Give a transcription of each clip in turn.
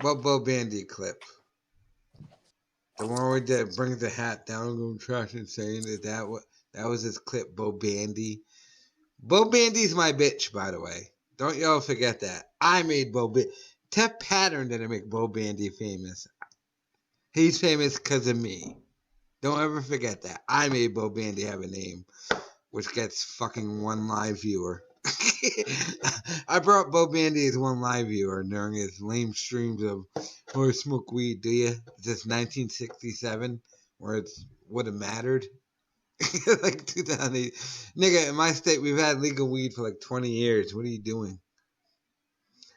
What Bo Bandy clip? The one where he brings the hat down, going trash and saying that was his clip, Bo Bandy. Bo Bandy's my bitch, by the way. Don't y'all forget that. I made Bo Bandy. Tef Pattern didn't make Bo Bandy famous. He's famous because of me. Don't ever forget that. I made Bo Bandy have a name, which gets fucking one live viewer. I brought Bo Bandy as one live viewer during his lame streams of "Oh, smoke weed, do you?" This 1967, where it's would have mattered. Like 2008. Nigga, in my state, we've had legal weed for like 20 years. What are you doing?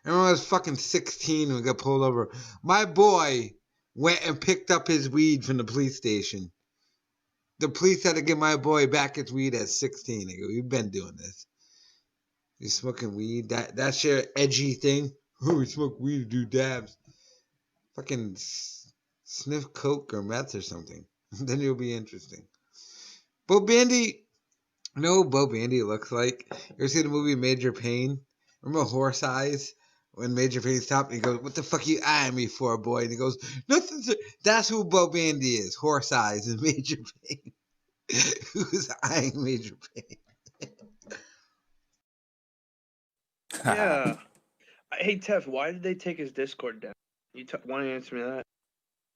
I remember I was fucking 16 and we got pulled over. My boy went and picked up his weed from the police station. The police had to give my boy back his weed at 16. Nigga, we've been doing this. You smoking weed? That's your edgy thing? Oh, we smoke weed to do dabs. Fucking sniff coke or meth or something. Then it'll be interesting. Bo Bandy, you know what Bo Bandy looks like? You ever see the movie Major Payne? Remember Horse Eyes? When Major Payne stopped and he goes, "What the fuck you eyeing me for, boy?" And he goes, "Nothing, sir." That's who Bo Bandy is. Horse Eyes and Major Payne. Who's eyeing Major Payne? Yeah. Hey, Tef, why did they take his Discord down? You want to answer me that?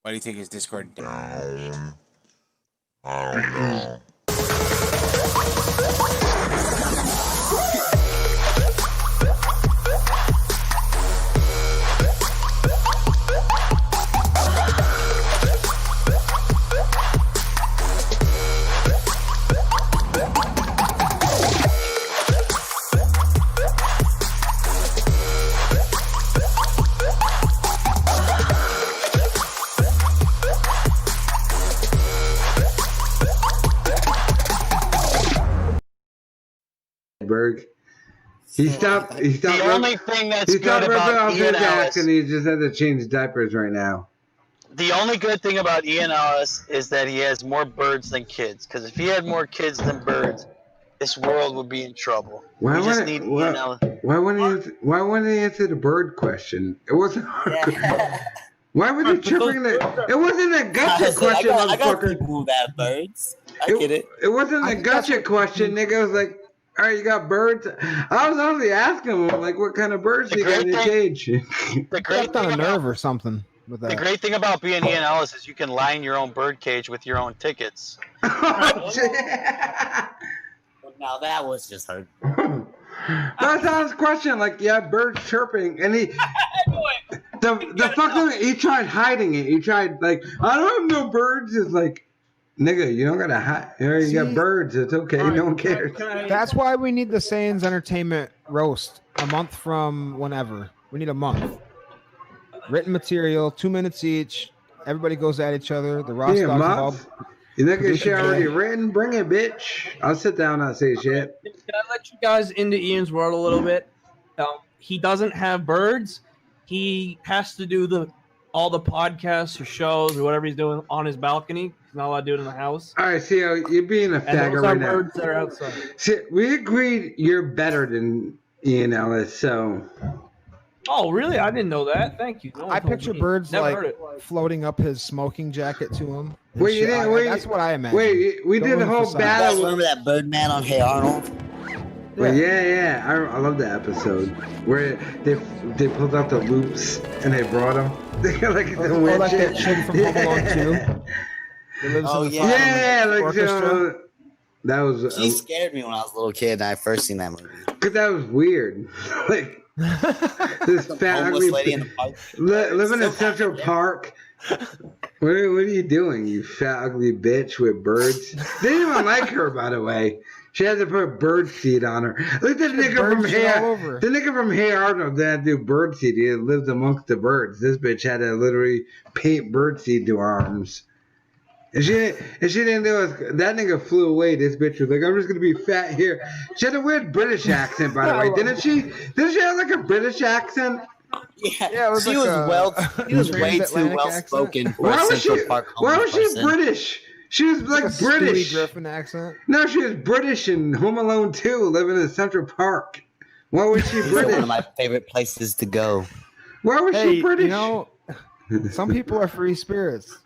Why do you take his Discord down? I don't know. Berg. He stopped. The only thing that's good about Ian Ellis, and he just had to change diapers right now. the only good thing about Ian Ellis is that he has more birds than kids. Because if he had more kids than birds, this world would be in trouble. Why we just need Ian Ellis. Why wouldn't he answer the bird question? It wasn't hard. Yeah. Why would you tripping that? It wasn't a gotcha question, motherfucker. I got people who have birds. I get it. It wasn't a gotcha question, nigga. It was like, all right, you got birds. I was only asking him, like, what kind of birds you got in your cage? The great thing on a nerve or something with that. The great thing about being Ian Ellis is you can line your own bird cage with your own tickets. Now that was just hard. That's not his question. Like, yeah, birds chirping, and he. The fucker, he tried hiding it. He tried, like, I don't have no birds. It's like, nigga, you don't gotta hide. You got birds. It's okay. Right, no one cares. That's why we need the SaiyanZ Entertainment roast a month from whenever. We need a month. Written material, 2 minutes each. Everybody goes at each other. The roast dogs. You think it's shit already written? Bring it, bitch. I'll sit down and say shit. Can I let you guys into Ian's world a little bit? He doesn't have birds. He has to do all the podcasts or shows or whatever he's doing on his balcony. He's not allowed to do it in the house. All right, see, you're being a faggot right now. Birds that are outside. See, we agreed you're better than Ian Ellis, so. Oh, really? I didn't know that. Thank you. I picture birds like floating up his smoking jacket to him. Wait, that's what I imagine. Wait, we did a whole battle. Remember that Birdman on Hey Arnold? Well, yeah. I love that episode where they pulled out the loops and they brought them. They got like the winch. Like that chick from Home Alone 2. Oh yeah, like that was. She scared me when I was a little kid and I first seen that movie. Cause that was weird. Like this fat ugly lady in the park. Living in Central Park. What are you doing, you fat ugly bitch with birds? They didn't even like her, by the way. She had to put a bird seed on her. Look at the nigga from Hey. The nigga from Hey Arnold didn't do bird seed. He lived amongst the birds. This bitch had to literally paint bird seed to her arms. And she didn't do it. That nigga flew away. This bitch was like, I'm just gonna be fat here. She had a weird British accent, by the way, didn't she? Didn't she have like a British accent? Yeah, she was way too well spoken for a Central Park. Why was she British? She was like British. Stewie Griffin accent. No, she was British in Home Alone 2, living in Central Park. Why was she These are British? one of my favorite places to go. Why was she British? You know, some people are free spirits.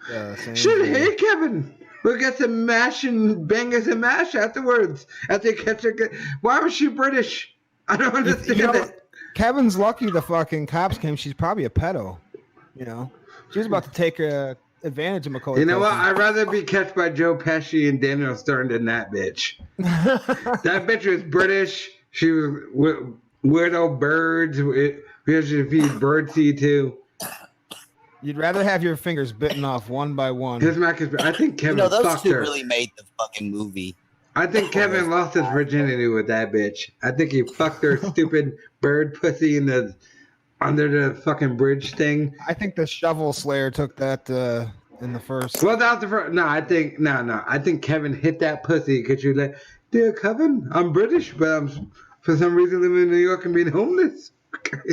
Shit, hey Kevin, we'll get some mash and bang us some mash afterwards. After they catch her. Why was she British? I don't understand it. Kevin's lucky the fucking cops came. She's probably a pedo. You know, she was about to take advantage of Macaulay. You know what? I'd rather be catched by Joe Pesci and Daniel Stern than that bitch. That bitch was British. She was weirdo birds. Because she feeds birdseed too. You'd rather have your fingers bitten off one by one. Here's my conspiracy. I think Kevin those fucked two her. really made the fucking movie. I think Kevin lost his virginity with that bitch. I think he fucked her stupid bird pussy under the fucking bridge thing. I think the Shovel Slayer took that in the first. Well, that was the first. No, I think Kevin hit that pussy because you're like, dear Kevin, I'm British, but I'm for some reason living in New York and being homeless.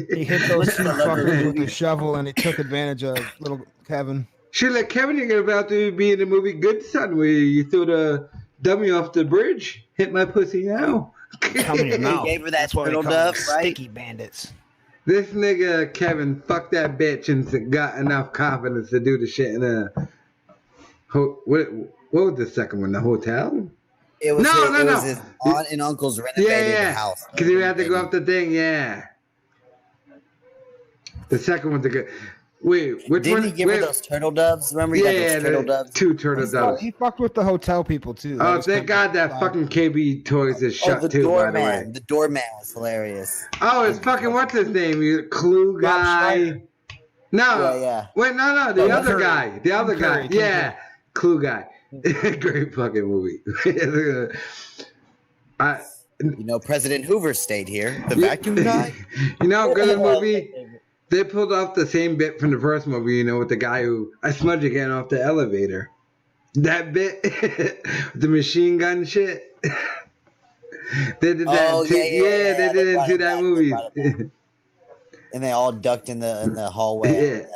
He hit those two fuckers with the shovel and he took advantage of little Kevin. She's like, Kevin, you're about to be in the movie Good Son where you threw the dummy off the bridge. Hit my pussy now. He gave her that turtle dove, right? Sticky bandits. This nigga Kevin fucked that bitch and got enough confidence to do the shit in a. What was the second one? The hotel? It was his aunt and uncle's renovated the house. Because he had to go up the thing, yeah. The second one's a good. Wait, which Didn't one? he give her those turtle doves? Remember he got those turtle doves? 2 turtle doves. He fucked with the hotel people too. Oh, thank God that fucking KB Toys is shut too, by the way. The doorman was hilarious. Oh, it's fucking what's his name? Clue guy. No. Yeah. Wait, no. The other Curry. guy. The other guy. Curry. Yeah. Clue guy. Great fucking movie. President Hoover stayed here. The vacuum guy. Good movie. They pulled off the same bit from the first movie, with the guy who I smudged again off the elevator. That bit, the machine gun shit. They did that. They did it to that movie. And they all ducked in the hallway. Yeah.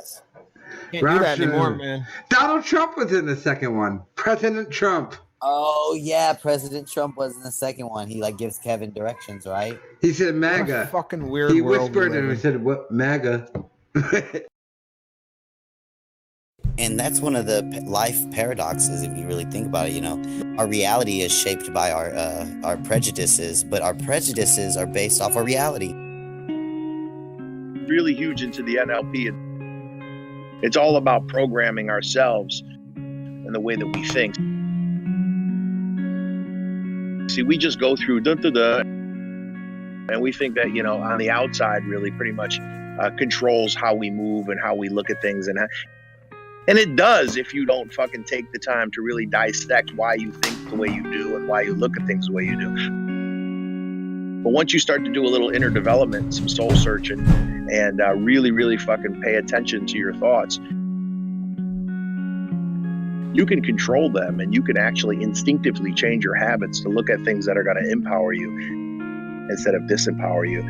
Can't do that anymore, man. Donald Trump was in the second one. President Trump. Oh yeah, President Trump was in the second one. He gives Kevin directions, right? He said MAGA. Fucking weird. He whispered and he said, "What MAGA?" And that's one of the life paradoxes, if you really think about it. Our reality is shaped by our prejudices, but our prejudices are based off our reality. Really huge into the NLP, and it's all about programming ourselves and the way that we think. See, we just go through and we think that, on the outside really pretty much controls how we move and how we look at things. And it does if you don't fucking take the time to really dissect why you think the way you do and why you look at things the way you do. But once you start to do a little inner development, some soul searching, and really, really fucking pay attention to your thoughts, you can control them, and you can actually instinctively change your habits to look at things that are going to empower you instead of disempower you,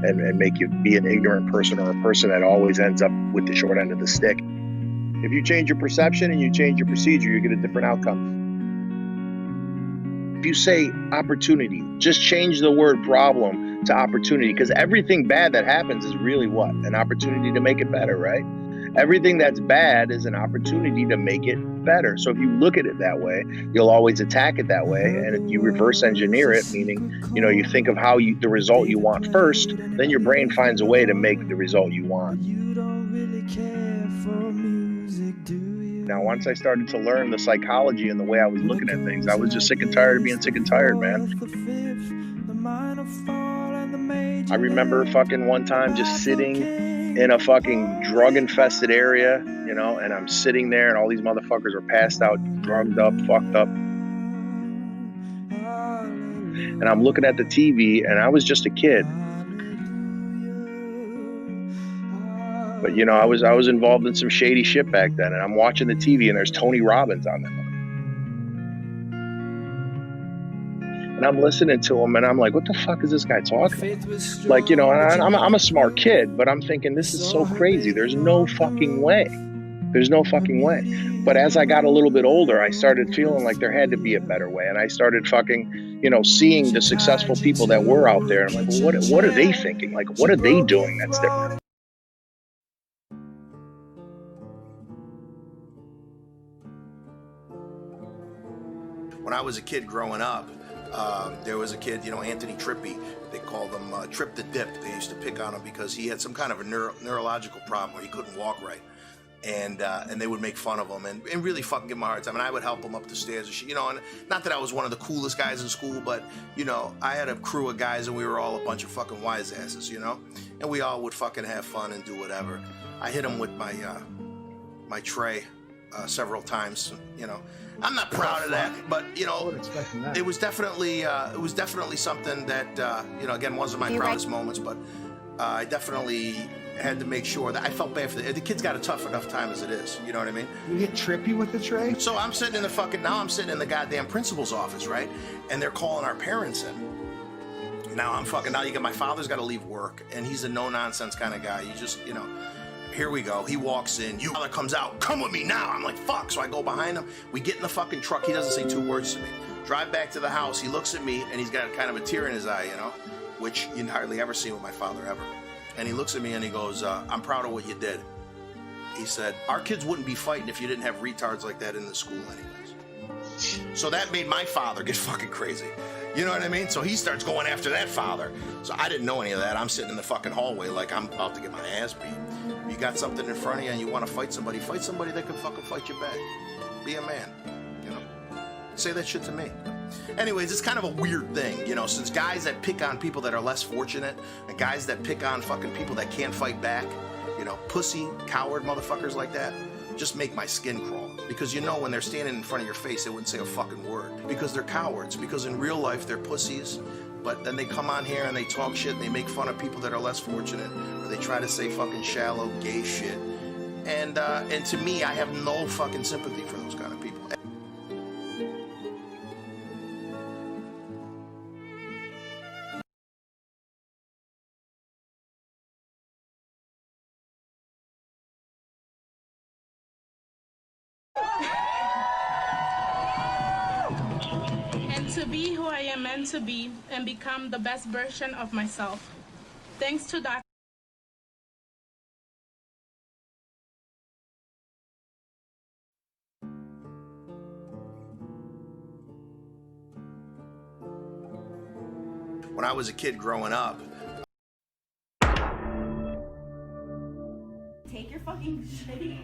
and make you be an ignorant person or a person that always ends up with the short end of the stick. If you change your perception and you change your procedure, you get a different outcome. If you say opportunity, just change the word problem to opportunity, because everything bad that happens is really what? An opportunity to make it better, right? Everything that's bad is an opportunity to make it better. So if you look at it that way, you'll always attack it that way. And if you reverse engineer it, meaning, you think of the result you want first, then your brain finds a way to make the result you want. Now, once I started to learn the psychology and the way I was looking at things, I was just sick and tired of being sick and tired, man. I remember fucking one time just sitting in a fucking drug-infested area, and I'm sitting there and all these motherfuckers are passed out, drugged up, fucked up. And I'm looking at the TV, and I was just a kid. But, I was involved in some shady shit back then, and I'm watching the TV, and there's Tony Robbins on there. And I'm listening to him, and I'm like, what the fuck is this guy talking about? And I'm a smart kid, but I'm thinking, this is so crazy. There's no fucking way There's no fucking way. But as I got a little bit older, I started feeling like there had to be a better way. And I started fucking, you know, seeing the successful people that were out there. And I'm like, well, what are they thinking? Like, what are they doing that's different? When I was a kid growing up, there was a kid, you know, Anthony Trippy. They called him Trip the Dip. They used to pick on him because he had some kind of a neurological problem where he couldn't walk right. And they would make fun of him and really fucking give him a hard time. And I would help him up the stairs and shit, you know. And not that I was one of the coolest guys in school, but, you know, I had a crew of guys and we were all a bunch of fucking wise asses, you know. And we all would fucking have fun and do whatever. I hit him with my my tray several times, you know. I'm not proud of that, but you know, it was definitely something that you know, again, wasn't my proudest moments, but I definitely had to make sure that I felt bad for the kid's got a tough enough time as it is. You know what I mean? You get trippy with the tray? So I'm sitting in the goddamn principal's office, right? And they're calling our parents in. Now you got my father's got to leave work, and he's a no nonsense kind of guy. You just, you know. Here we go. He walks in. Your father comes out. Come with me now. I'm like, fuck. So I go behind him. We get in the fucking truck. He doesn't say two words to me. Drive back to the house. He looks at me, and he's got kind of a tear in his eye, you know, which you hardly ever see with my father ever. And he looks at me, and he goes, I'm proud of what you did. He said, our kids wouldn't be fighting if you didn't have retards like that in the school anyways. So that made my father get fucking crazy. You know what I mean? So he starts going after that father. So I didn't know any of that. I'm sitting in the fucking hallway like I'm about to get my ass beat. You got something in front of you and you want to fight somebody that can fucking fight you back. Be a man, you know? Say that shit to me. Anyways, it's kind of a weird thing, you know, since guys that pick on people that are less fortunate and guys that pick on fucking people that can't fight back, you know, pussy, coward motherfuckers like that, just make my skin crawl. Because you know when they're standing in front of your face, they wouldn't say a fucking word. Because they're cowards. Because in real life, they're pussies. But then they come on here and they talk shit and they make fun of people that are less fortunate. Or they try to say fucking shallow, gay shit. And to me, I have no fucking sympathy for those kind of people. And to be who I am meant to be and become the best version of myself. Thanks to Dr. When I was a kid growing up, take your fucking shitty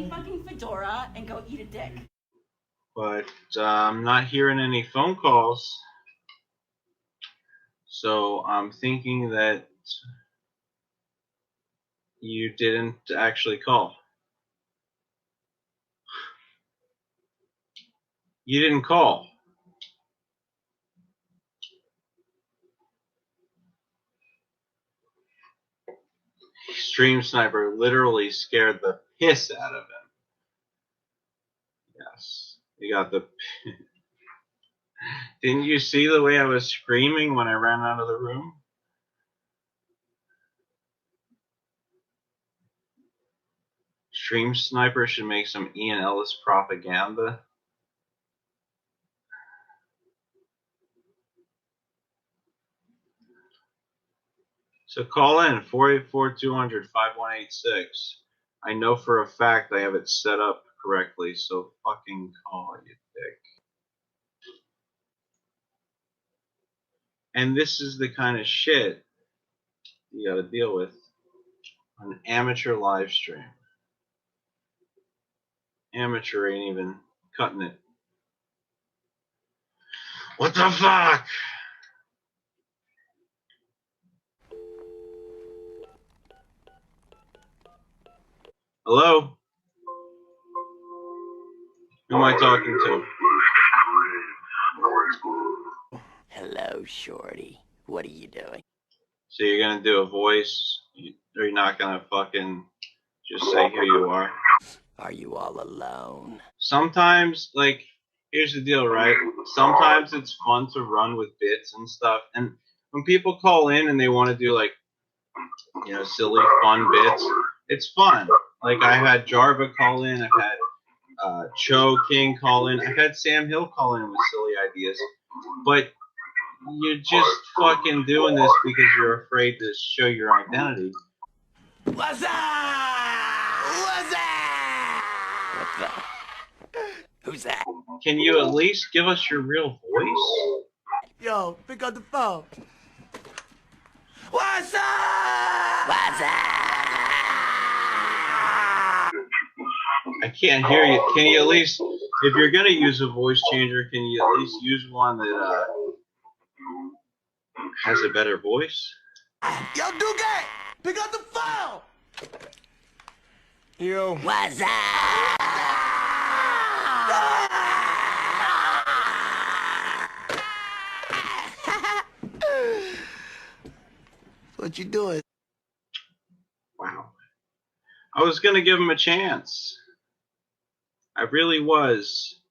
fucking fedora and go eat a dick. But I'm not hearing any phone calls, so I'm thinking that you didn't actually call. You didn't call. Stream Sniper literally scared the piss out of him. Yes, you got the... Didn't you see the way I was screaming when I ran out of the room? Stream Sniper should make some Ian Ellis propaganda. So call in 484-200-5186. I know for a fact I have it set up correctly, so fucking call, you dick. And this is the kind of shit you gotta deal with on an amateur live stream. Amateur ain't even cutting it. What the fuck? Hello? Who am I talking to? Hello, shorty. What are you doing? So you're gonna do a voice? Or you're not gonna fucking just say who you are? Are you all alone? Sometimes, like, here's the deal, right? Sometimes it's fun to run with bits and stuff. And when people call in and they want to do, like, you know, silly, fun bits, It's fun. Like I had Jarva call in. I've had Cho King call in. I've had Sam Hill call in with silly ideas. But you're just fucking doing this because you're afraid to show your identity. What's up? What's up? What the? Who's that? Can you at least give us your real voice? Yo, pick up the phone. What's up? What's up? I can't hear you. Can you at least, if you're gonna use a voice changer, can you at least use one that has a better voice? Yo, Duke, pick up the phone. Yo. What's up? What you doing? Wow. I was gonna give him a chance. I really was.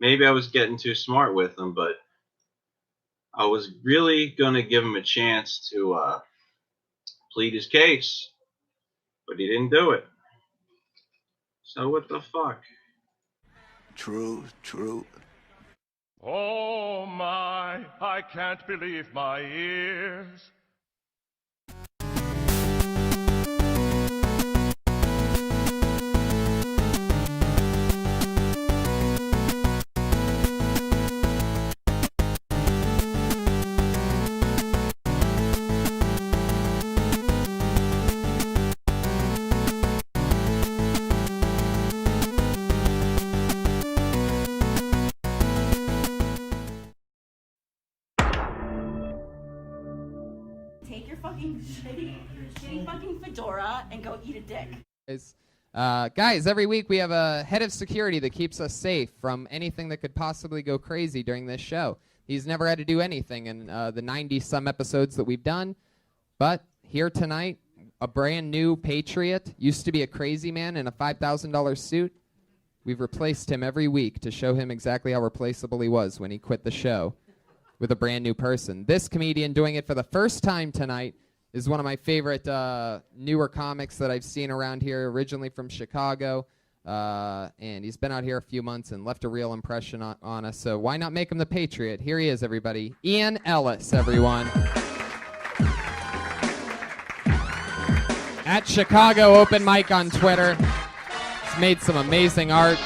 Maybe I was getting too smart with him, but I was really gonna give him a chance to plead his case, but he didn't do it. So what the fuck? True. Oh my, I can't believe my ears. Take your fucking shitty fucking fedora and go eat a dick. Guys, every week we have a head of security that keeps us safe from anything that could possibly go crazy during this show. He's never had to do anything in the 90-some episodes that we've done. But here tonight, a brand new patriot, used to be a crazy man in a $5,000 suit. We've replaced him every week to show him exactly how replaceable he was when he quit the show with a brand new person. This comedian doing it for the first time tonight is one of my favorite newer comics that I've seen around here, originally from Chicago. And he's been out here a few months and left a real impression on us. So why not make him the Patriot? Here he is, everybody. Ian Ellis, everyone. At Chicago Open Mic on Twitter. He's made some amazing art.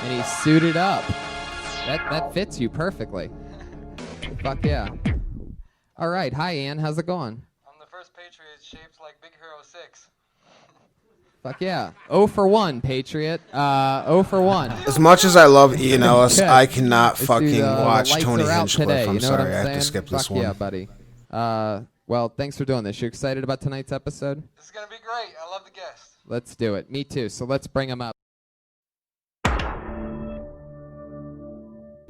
And he's suited up. That fits you perfectly. Fuck yeah. All right. Hi, Ian. How's it going? I'm the first Patriot shaped like Big Hero 6. Fuck yeah. 0 for 1, Patriot. 0 for 1. As much as I love Ian Ellis, Okay. I cannot Let's fucking do the watch lights Tony are out Hinchcliffe. today, I'm you know what sorry, I have saying? to skip this Fuck one. yeah, buddy. Well, thanks for doing this. You excited about tonight's episode? This is going to be great. I love the guest. Let's do it. Me too. So let's bring him up.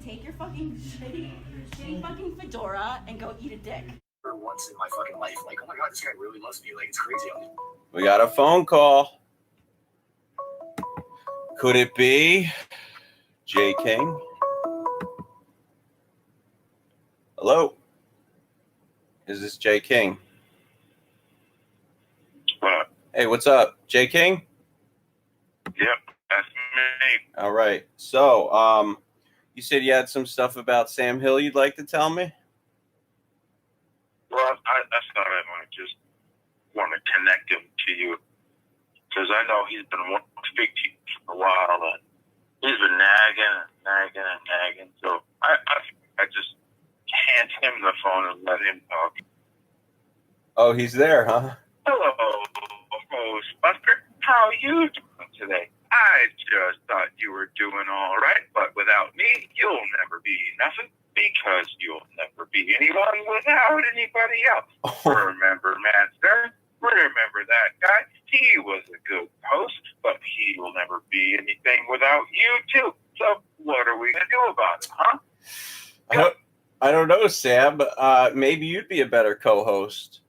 Take your fucking shitty fucking fedora and go eat a dick. For once in my fucking life, like, oh my god, this guy really loves me. Like, it's crazy. We got a phone call. Could it be J. King? Hello? Is this J. King? Hey, what's up? J. King? Yep, that's me. All right. So, you said you had some stuff about Sam Hill you'd like to tell me? Well, I thought I might just want to connect him to you because I know he's been wanting to speak to you for a while, and he's been nagging. So I just hand him the phone and let him talk. Oh, he's there, huh? Hello, host Buster. How are you doing today? I just thought you were doing all right, but without me, you'll never be nothing because you'll never be anyone without anybody else. Remember Matt Stern? Remember that guy? He was a good host, but he will never be anything without you too. So what are we going to do about it, huh? I don't know, Sam, but maybe you'd be a better co-host.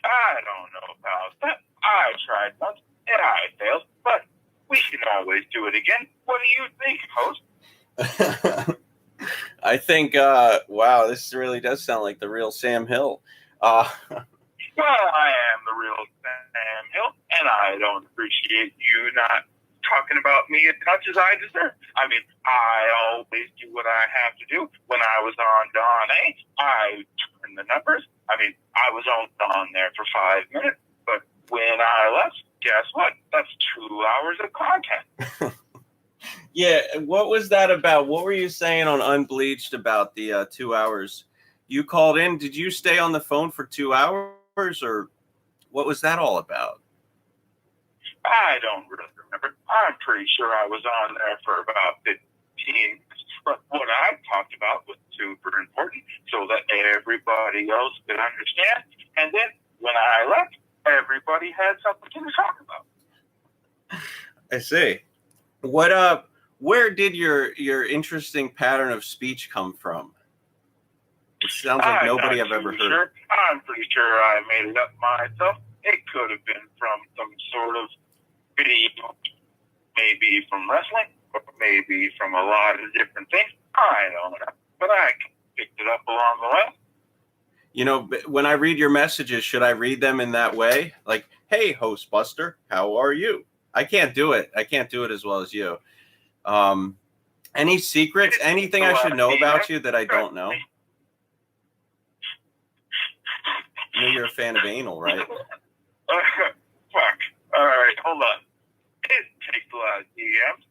I don't know about that. I tried once and I failed, but we can always do it again. What do you think, host? I think, wow, this really does sound like the real Sam Hill. Well, I am the real Sam Hill, and I don't appreciate you not talking about me as much as I deserve. I mean, I always do what I have to do. When I was on Dawn A, I turned the numbers. I mean, I was on there for 5 minutes, but when I left, guess what? That's 2 hours of content. Yeah, what was that about? What were you saying on Unbleached about the 2 hours? You called in. Did you stay on the phone for 2 hours, or what was that all about? I don't really remember. I'm pretty sure I was on there for about 15 minutes. But what I talked about was super important so that everybody else could understand. And then when I left, everybody had something to talk about. I see. What where did your interesting pattern of speech come from? It sounds like nobody I've ever heard. Sure. I'm pretty sure I made it up myself. It could have been from some sort of video, maybe from wrestling, or maybe from a lot of different things. I don't know, but I picked it up along the way. You know, when I read your messages, should I read them in that way? Like, hey, Host Buster, how are you? I can't do it. I can't do it as well as you. Any secrets? Anything I should know about you that I don't know? I know you're a fan of anal, right? Fuck. All right, hold on. It takes a lot of DMs.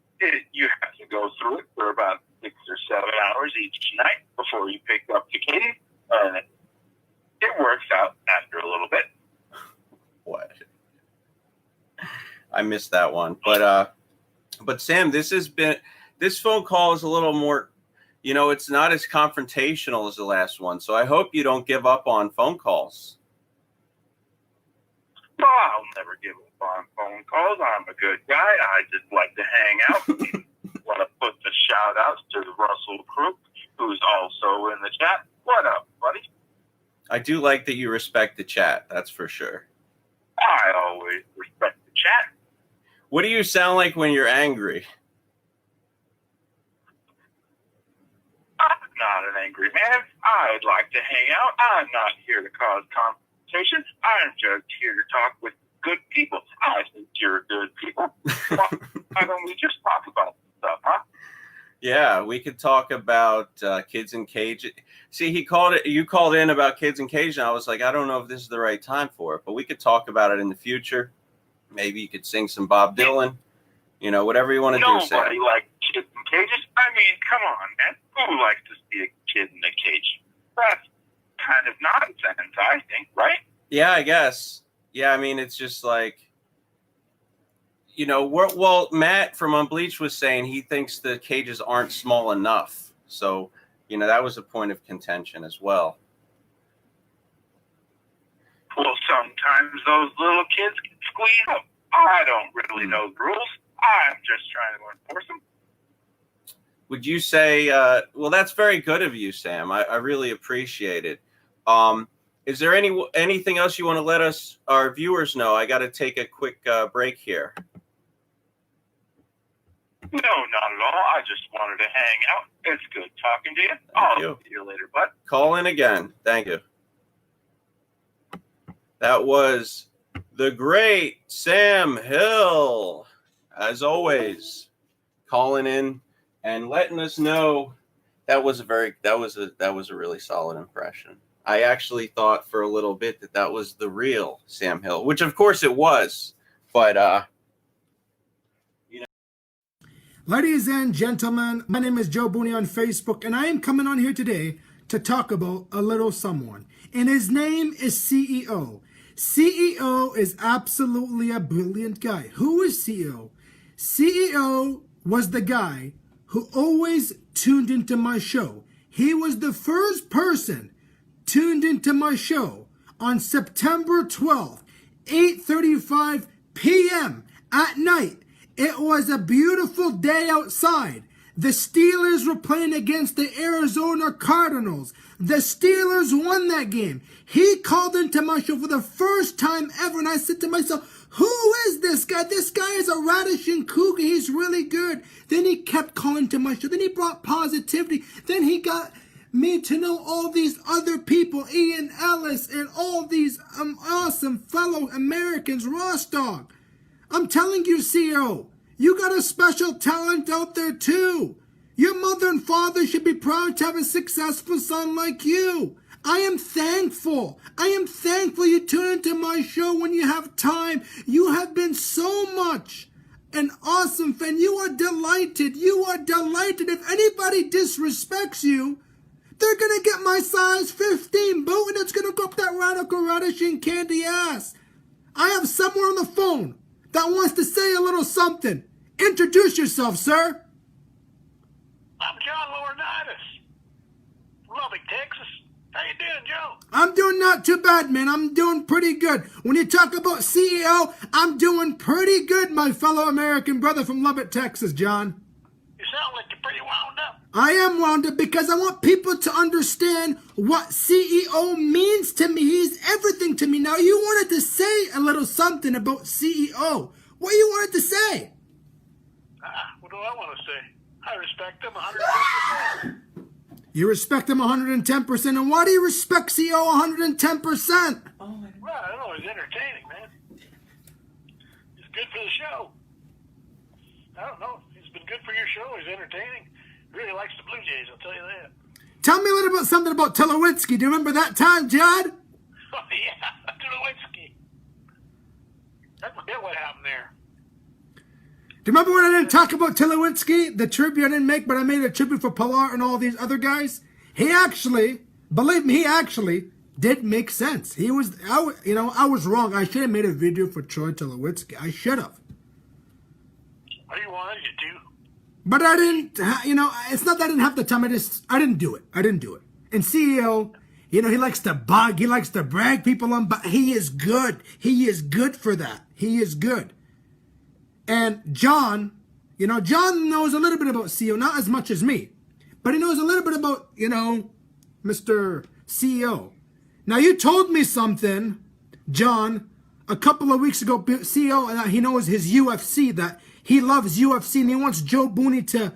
You have to go through it for about 6 or 7 hours each night before you pick up the cadence. And it works out after a little bit. What? I missed that one. But Sam, this phone call is a little more, you know, it's not as confrontational as the last one. So I hope you don't give up on phone calls. Well, I'll never give up on phone calls. I'm a good guy. I just like to hang out. Want to put the shout outs to the Russell Crook, who's also in the chat. What up, buddy? I do like that you respect the chat. That's for sure. I always respect the chat. What do you sound like when you're angry? I'm not an angry man. I'd like to hang out. I'm not here to cause confrontation. I'm just here to talk with good people. I think you're good people. Why don't we just talk about stuff, huh? Yeah, we could talk about kids in cage. See, you called in about kids in cage, and I was like, I don't know if this is the right time for it, but we could talk about it in the future. Maybe you could sing some Bob Dylan. You know, whatever you want to do, Sam. Nobody likes kids in cages. I mean, come on, man. Who likes to see a kid in a cage? That's kind of nonsense, I think, right? Yeah, I guess. Yeah, I mean, it's just like, you know, well, Matt from Unbleached was saying he thinks the cages aren't small enough. So, you know, that was a point of contention as well. Well, sometimes those little kids can squeeze up. I don't really know the rules. I'm just trying to enforce them. Would you say, well, that's very good of you, Sam. I really appreciate it. Is there anything else you want to let our viewers know? I got to take a quick break here. No, not at all. I just wanted to hang out. It's good talking to you. I'll see you later, bud. Call in again. Thank you. That was the great Sam Hill, as always, calling in and letting us know that was a really solid impression. I actually thought for a little bit that was the real Sam Hill, which of course it was, but Ladies and gentlemen, my name is Joe Booney on Facebook, and I am coming on here today to talk about a little someone, and his name is CEO. CEO is absolutely a brilliant guy. Who is CEO? CEO was the guy who always tuned into my show. He was the first person tuned into my show on September 12th, 8:35 p.m. at night. It was a beautiful day outside. The Steelers were playing against the Arizona Cardinals. The Steelers won that game. He called into my show for the first time ever, and I said to myself, who is this guy? This guy is a radishing cougar. He's really good. Then he kept calling to my show. Then he brought positivity. Then he got me to know all these other people, Ian Ellis and all these awesome fellow Americans, Ross Dog. I'm telling you, CEO, you got a special talent out there too. Your mother and father should be proud to have a successful son like you. I am thankful. I am thankful you tune into my show when you have time. You have been so much an awesome fan. You are delighted. You are delighted. If anybody disrespects you, they're going to get my size 15 boot and it's going to go up that radical radish and candy ass. I have someone on the phone that wants to say a little something. Introduce yourself, sir. I'm John Laurinaitis, Lubbock, Texas. How you doing, Joe? I'm doing not too bad, man. I'm doing pretty good. When you talk about CEO, I'm doing pretty good, my fellow American brother from Lubbock, Texas, John. You sound like you're pretty wound up. I am wound up because I want people to understand what CEO means to me. He's everything to me. Now, you wanted to say a little something about CEO. What you wanted to say? What do I want to say? I respect him 100%. You respect him 110%, and why do you respect CEO 110%? Well, I don't know, he's entertaining, man. He's good for the show. I don't know, he's been good for your show, he's entertaining. Really likes the Blue Jays, I'll tell you that. Tell me a little bit something about Tulowitzki. Do you remember that time, Judd? Oh, yeah, Tulowitzki. I forget what happened there. Do you remember when I didn't talk about Tulowitzki? The tribute I didn't make, but I made a tribute for Pilar and all these other guys? He actually, believe me, he actually did make sense. I was wrong. I should have made a video for Troy Tulowitzki. I should have. You wanted you to. But I didn't, it's not that I didn't have the time. I didn't do it. And CEO, he likes to bug. He likes to brag people on, but he is good. He is good for that. He is good. And John, John knows a little bit about CEO, not as much as me, but he knows a little bit about, Mr. CEO. Now, you told me something, John, a couple of weeks ago, CEO, and he knows his UFC, that he loves UFC, and he wants Joe Booney to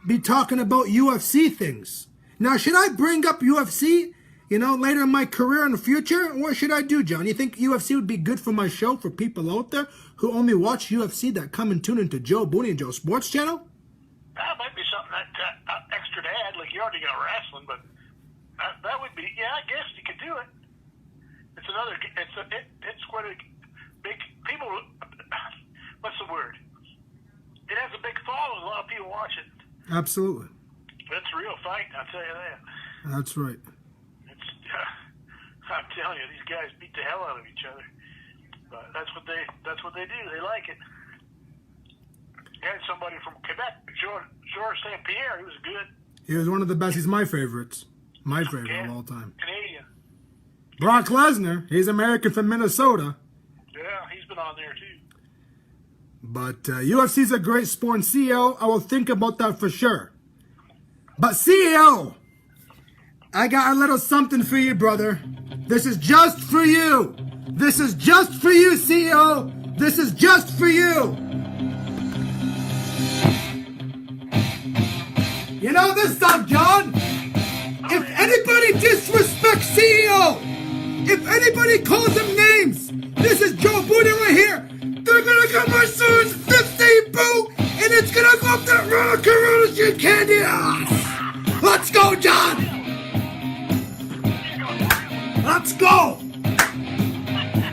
be talking about UFC things. Now, should I bring up UFC, later in my career in the future? What should I do, John? You think UFC would be good for my show, for people out there who only watch UFC that come and tune into Joe Booney and Joe Sports Channel? That might be something that extra to add, like you already got wrestling, but that would be, I guess you could do it. It's quite a big, people, what's the word? It has a big following, a lot of people watch it. Absolutely. It's a real fight, I'll tell you that. That's right. I'm telling you, these guys beat the hell out of each other. But that's what they do. They like it. I had somebody from Quebec, Georges St. Pierre. He was good. He was one of the best. He's my favorites. My favorite of all time. Canadian. Brock Lesnar. He's American from Minnesota. Yeah, he's been on there too. But UFC's a great sport. And CEO, I will think about that for sure. But CEO, I got a little something for you, brother. This is just for you. This is just for you, CEO. This is just for you. You know this song, John? If anybody disrespects CEO, if anybody calls him names, this is Joe Booney right here. They're gonna get my son's 15 boot, and it's gonna go up that roller candy ass. Let's go, John. Let's go.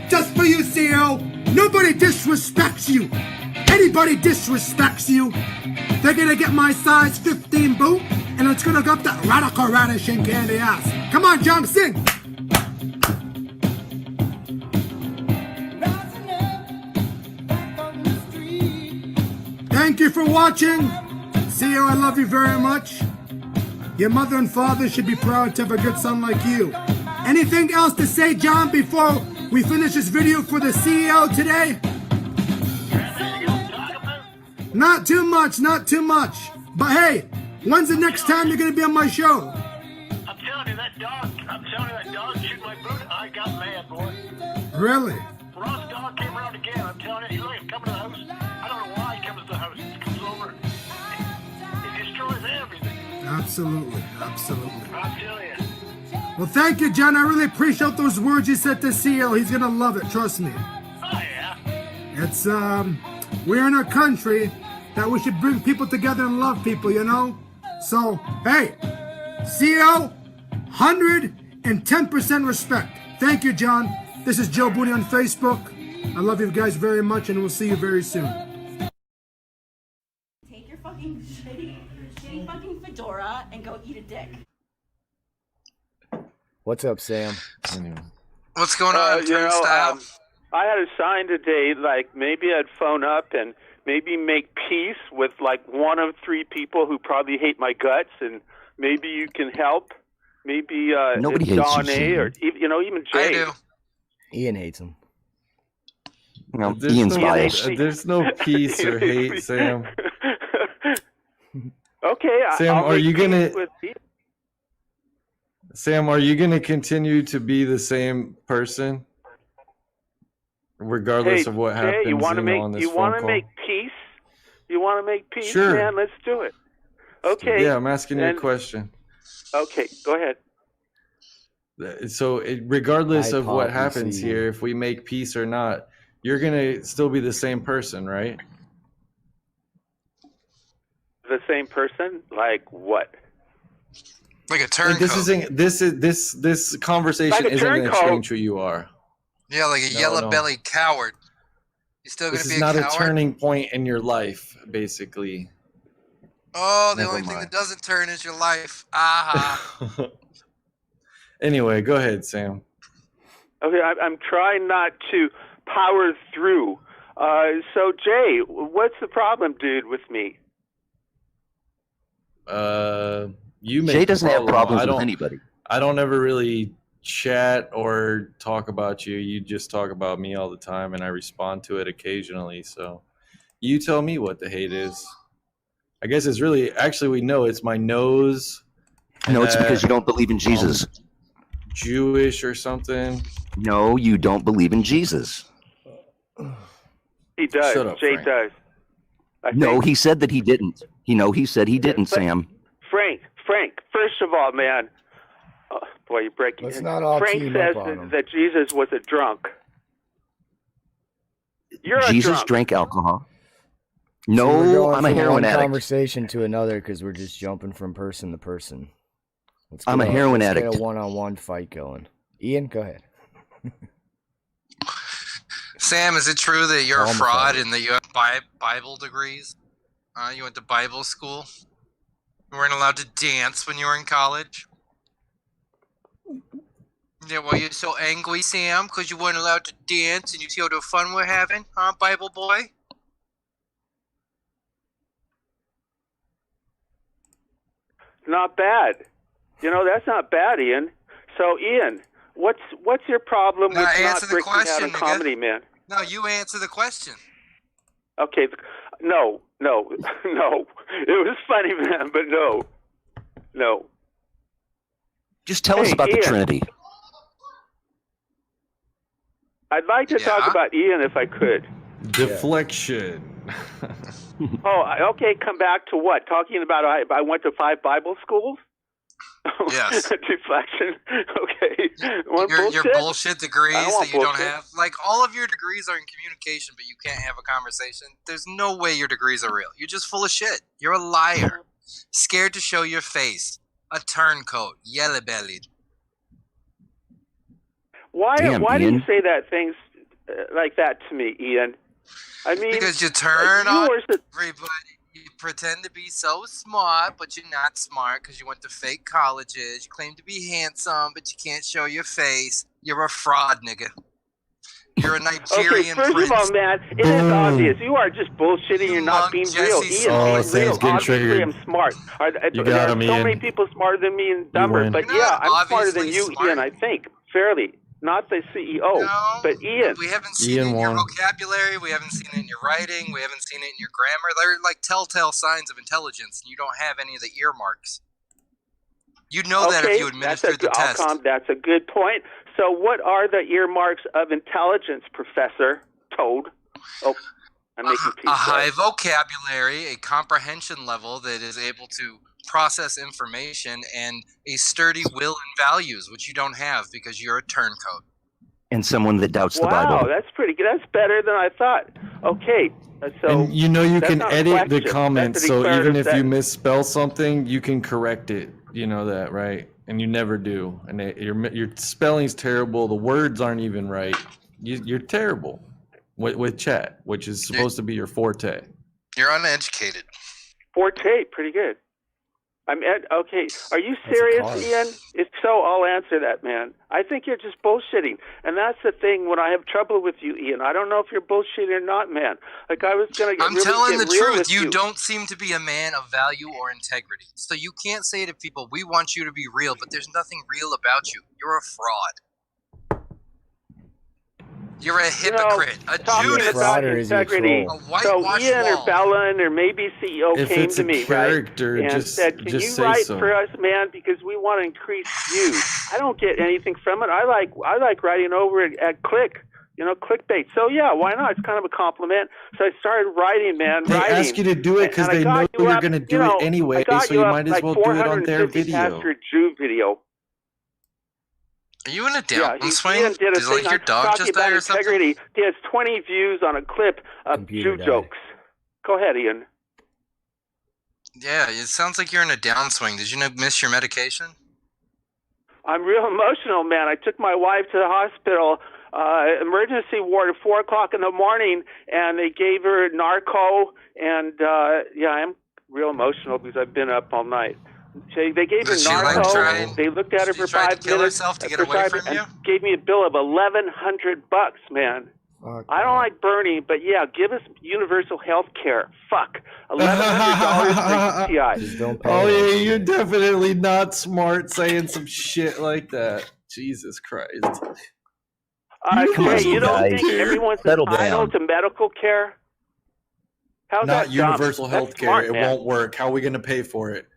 Just for you, CEO. Nobody disrespects you. Anybody disrespects you, they're gonna get my size 15 boot, and it's gonna go up that radical radish and candy ass. Come on, John, sing. Thank you for watching. CEO, I love you very much. Your mother and father should be proud to have a good son like you. Anything else to say, John, before we finish this video for the CEO today? Not too much, not too much. But hey, when's the next time you're going to be on my show? I'm telling you, that dog chewed my boot. I got mad, boy. Really? Ross dog came around again. I'm telling you, he's like coming to the house. I don't know why he comes to the house. He comes over. He destroys everything. Absolutely. Absolutely. I'm telling you. Well, thank you, John. I really appreciate those words you said to CEO. He's gonna love it. Trust me. Oh, yeah. It's we're in a country that we should bring people together and love people, you know? So, hey, CEO, 110% respect. Thank you, John. This is Joe Booney on Facebook. I love you guys very much, and we'll see you very soon. Take your fucking shitty fucking fedora and go eat a dick. What's up, Sam? What's going on, Turnstile? I had a sign today, like maybe I'd phone up and maybe make peace with like one of three people who probably hate my guts, and maybe you can help. Maybe Nobody hates Don you, A, Sam. or even Jay. I do. Ian hates him. No, Ian's biased. there's no peace or hate, Sam. Okay, Sam, I'll are make you gonna? peace with Ian. Sam, are you gonna continue to be the same person, regardless Hey, of what Jay, happens you want to on this phone want to call? make peace? You want to make peace, Sure. man? Let's do it. Okay. Yeah, I'm asking you a then- question. Okay, go ahead. So, regardless of what Hypocrisy. happens here, if we make peace or not, you're gonna still be the same person, right? The same person? Like what? Like a Like, turncoat. this conversation Like a isn't gonna turncoat. change who you are. Yeah, like a No, yellow-bellied coward. You still gonna This be is a not a coward? turning point in your life, basically. Oh, the Never only thing mind. that doesn't turn is your life. Aha. Anyway, go ahead, Sam. Okay, I'm trying not to power through. So, Jay, what's the problem, dude, with me? You make Jay the doesn't have problem. problems I with don't- anybody. I don't ever really chat or talk about you. You just talk about me all the time, and I respond to it occasionally. So you tell me what the hate is. I guess it's really, actually, we know it's my nose. No, and it's because you don't believe in Jesus. Jewish or something. No, you don't believe in Jesus. He does. Shut up, Jay Frank. does. No, he said that he didn't. He said he didn't, Sam. Frank, first of all, man, boy, you're breaking Let's it. not all Frank team says up on him. that Jesus was a drunk. You're a Jesus drunk. drank alcohol. So we're No, going I'm a from heroin one addict. conversation to another because we're just jumping from person to person. I'm a heroin let's addict. Get a one-on-one fight going. Ian, go ahead. Sam, is it true that you're a Homophobic. fraud and that you have Bible degrees? You went to Bible school? You weren't allowed to dance when you were in college? Yeah, why you're so angry, Sam? Because you weren't allowed to dance and you see all the fun we're having? Huh, Bible boy? Not bad. You know, that's not bad, Ian. So, Ian, what's your problem with Now, not answer the breaking out question, in nigga. comedy, man? No, you answer the question. Okay, no. It was funny, man, but no. Just tell us about the Ian. Trinity. I'd like to talk Yeah? about Ian if I could. Deflection. Okay, come back to what? Talking about I went to 5 Bible schools? Yes. Deflection. Okay. Your bullshit degrees I don't want that you don't bullshit. have. Like, all of your degrees are in communication, but you can't have a conversation. There's no way your degrees are real. You're just full of shit. You're a liar. Scared to show your face. A turncoat. Yellow-bellied. Why Damn, do you Ian. say that things like that to me, Ian? I mean, Because you turn you on were the- everybody. You pretend to be so smart, but you're not smart because you went to fake colleges. You claim to be handsome, but you can't show your face. You're a fraud, nigga. You're a Okay, Nigerian first prince. of all, man, it is obvious. You are just bullshitting. You're not being real. Jesse Ian, Oh, being Sam's real. getting Obviously, triggered. I'm smart. You There got are him, so Ian. many people smarter than me and dumber. win. But You're yeah, not I'm smarter than obviously you, smart. Ian, I think. Fairly. Not the CEO. No, but Ian. we haven't seen Ian it in your won. vocabulary. We haven't seen it in your writing. We haven't seen it in your grammar. They're like telltale signs of intelligence, and you don't have any of the earmarks. You'd know that if you administered the test. That's a good point. So what are the earmarks of intelligence, Professor Toad? Oh, I'm making peace. A high vocabulary, a comprehension level that is able to process information and a sturdy will and values, which you don't have because you're a turncoat. And someone that doubts the Wow, Bible. that's pretty good. That's better than I thought. Okay, so And you know you that's can not a edit the question. comments, That's a so even if you declarative misspell something, you can correct it. You know that, right? And you never do. And your spelling's terrible. The words aren't even right. You're terrible with chat, which is supposed to be your forte. You're uneducated. Forte, pretty good. Okay. Are you serious, Ian? If so, I'll answer that, man. I think you're just bullshitting, and that's the thing. When I have trouble with you, Ian, I don't know if you're bullshitting or not, man. Like I was gonna get. I'm really telling get the real truth. with You don't seem to be a man of value or integrity. So you can't say to people, we want you to be real, but there's nothing real about you. You're a fraud. You're a hypocrite, a Judas, about integrity. So Ian or Bellin or maybe CEO If came it's to a me, character, right, and just- said, "Can just you say write so." for us, man? Because we want to increase views." I don't get anything from it. I like writing over at Click. You know, clickbait. So yeah, why not? It's kind of a compliment. So I started writing, man. They writing. ask you to do it because And I they got know you you're up, going to you do know, it anyway, I got so you up might as like well do it on their 450 video. past your Jew video. Are you in a Yeah, downswing? Ian did a Is thing like your on dog talking just died about or something? integrity. He has 20 views on a clip of Jew jokes. Go ahead, Ian. Yeah, it sounds like you're in a downswing. Did you miss your medication? I'm real emotional, man. I took my wife to the hospital, emergency ward at 4 o'clock in the morning, and they gave her narco. And yeah, I'm real emotional because I've been up all night. They gave her Did she, narco. like, try- They looked at her for 5 kill minutes. herself to get away prescribed from it, you? and gave me a bill of $1,100, man. I don't like Bernie, but yeah, give us universal health care. Fuck. $1,100 for UTI. Just don't pay. Oh yeah, you're definitely not smart saying some shit like that. Jesus Christ. Come on, you don't think everyone's entitled to medical care? How's Not that universal dumb? health That's care. smart, It man. won't work. How are we going to pay for it?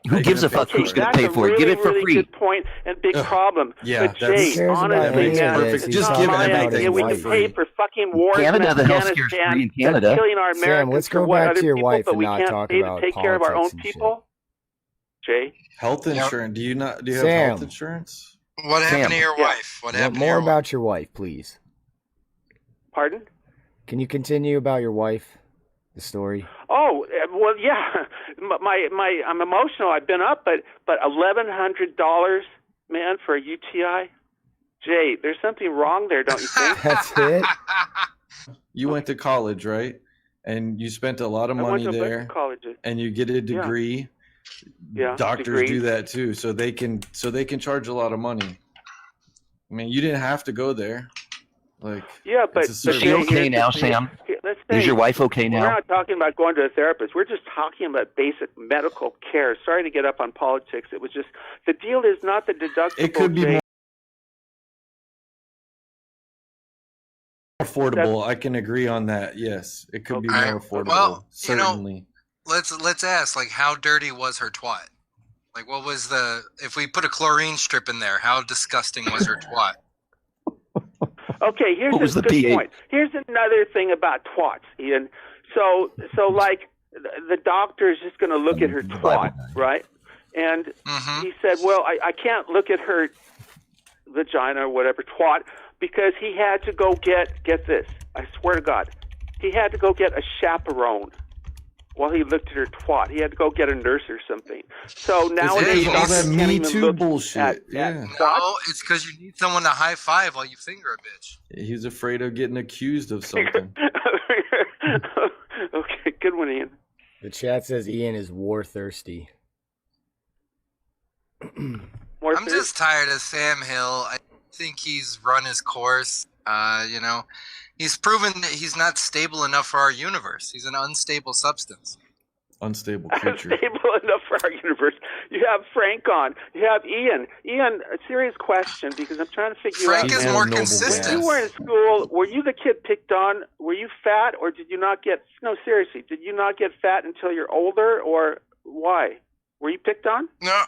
Who gives a fuck who's going to pay for it? Give it for really free. Good point and big problem. Yeah, but Jay, that honestly, makes man, perfect. it's Just not give my everything idea. We for can free. pay for fucking wars Canada, in the healthcare's Afghanistan free in Canada. that's killing our Sam, Americans let's for go what back other to your people, wife but and we not can't talk pay to about take care of our own politics and shit. people. Jay, Health insurance. Do you have Sam. health insurance? What happened Sam. to your wife? What happened to More your about your wife, please. Pardon? Can you continue about your wife? The story. Oh well, yeah. I'm emotional. I've been up, but $1,100, man, for a UTI. Jay, there's something wrong there, don't you think? That's it. You went to college, right? And you spent a lot of I money went to a bunch there, of colleges. and you get a degree. Yeah, Doctors degree. do that too, so they can charge a lot of money. I mean, you didn't have to go there. Like, Yeah, but it's a Is she Jay, okay here's now, the- Sam? let's Is say- your wife okay We're now? not talking about going to a therapist. We're just talking about basic medical care. Sorry to get up on politics. It was just the deal is not the deductible. it could be Jay. more affordable. I can agree on that. Yes, it could be Okay. more affordable. Well, certainly. Let's ask, like, how dirty was her twat? Like, what was if we put a chlorine strip in there, how disgusting was her twat? Okay, here's What was a the good pH? point. Here's another thing about twats, Ian. So like the doctor is just going to look at her twat, right? And he said, well, I can't look at her vagina or whatever, twat, because he had to go get this. I swear to God. He had to go get a chaperone while he looked at her twat. He had to go get a nurse or something. So nowadays, all doctors that can't Me even Too look bullshit. at Yeah. No, it's because you need someone to high five while you finger a bitch. He's afraid of getting accused of something. Okay, good one, Ian. The chat says Ian is war thirsty. I'm just tired of Sam Hill. I think he's run his course. He's proven that he's not stable enough for our universe. He's an unstable substance. Unstable creature. Stable enough for our universe. You have Frank on. You have Ian. Ian, a serious question because I'm trying to figure Frank out. is more consistent. When you were in school, were you the kid picked on? Were you fat, or did you not get? No, seriously, did you not get fat until you're older, or why? Were you picked on? No,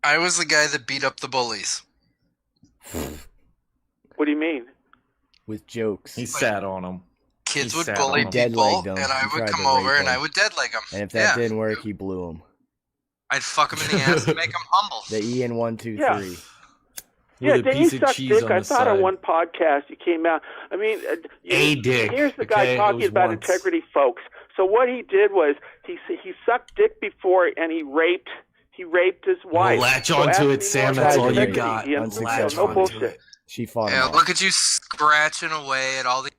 I was the guy that beat up the bullies. What do you mean? With jokes. He sat on him. Kids would bully people, and I would come over and I would dead leg them. And if that didn't work, he blew him. I'd fuck him in the ass and make him humble. The Ian 1, 2, Yeah. 3. Yeah, With a didn't you piece of suck cheese dick? on I the thought on side. one podcast you came out. I mean, A dick, here's the okay? guy It talking was about once. integrity, folks. So what he did was he sucked dick before, and he raped his wife. latch So onto ask it, me Sam. more That's about all you integrity, got. Ian. Latch No onto bullshit. it. She fought him Yeah, off. look at you scratching away at all the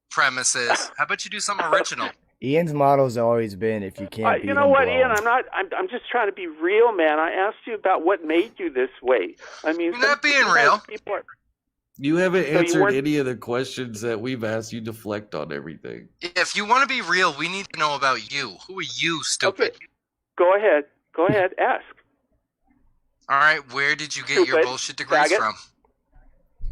premises. How about you do something original? Ian's motto's always been, if you can't beat You know him, what, blow Ian? him. I'm just trying to be real, man. I asked you about what made you this way. I mean, You're not being real. People are, You haven't So you answered weren't- any of the questions that we've asked. You deflect on everything. If you want to be real, we need to know about you. Who are you, stupid? Okay. Go ahead, ask. All right, where did you get your Stupid. bullshit degrees Faggot. from?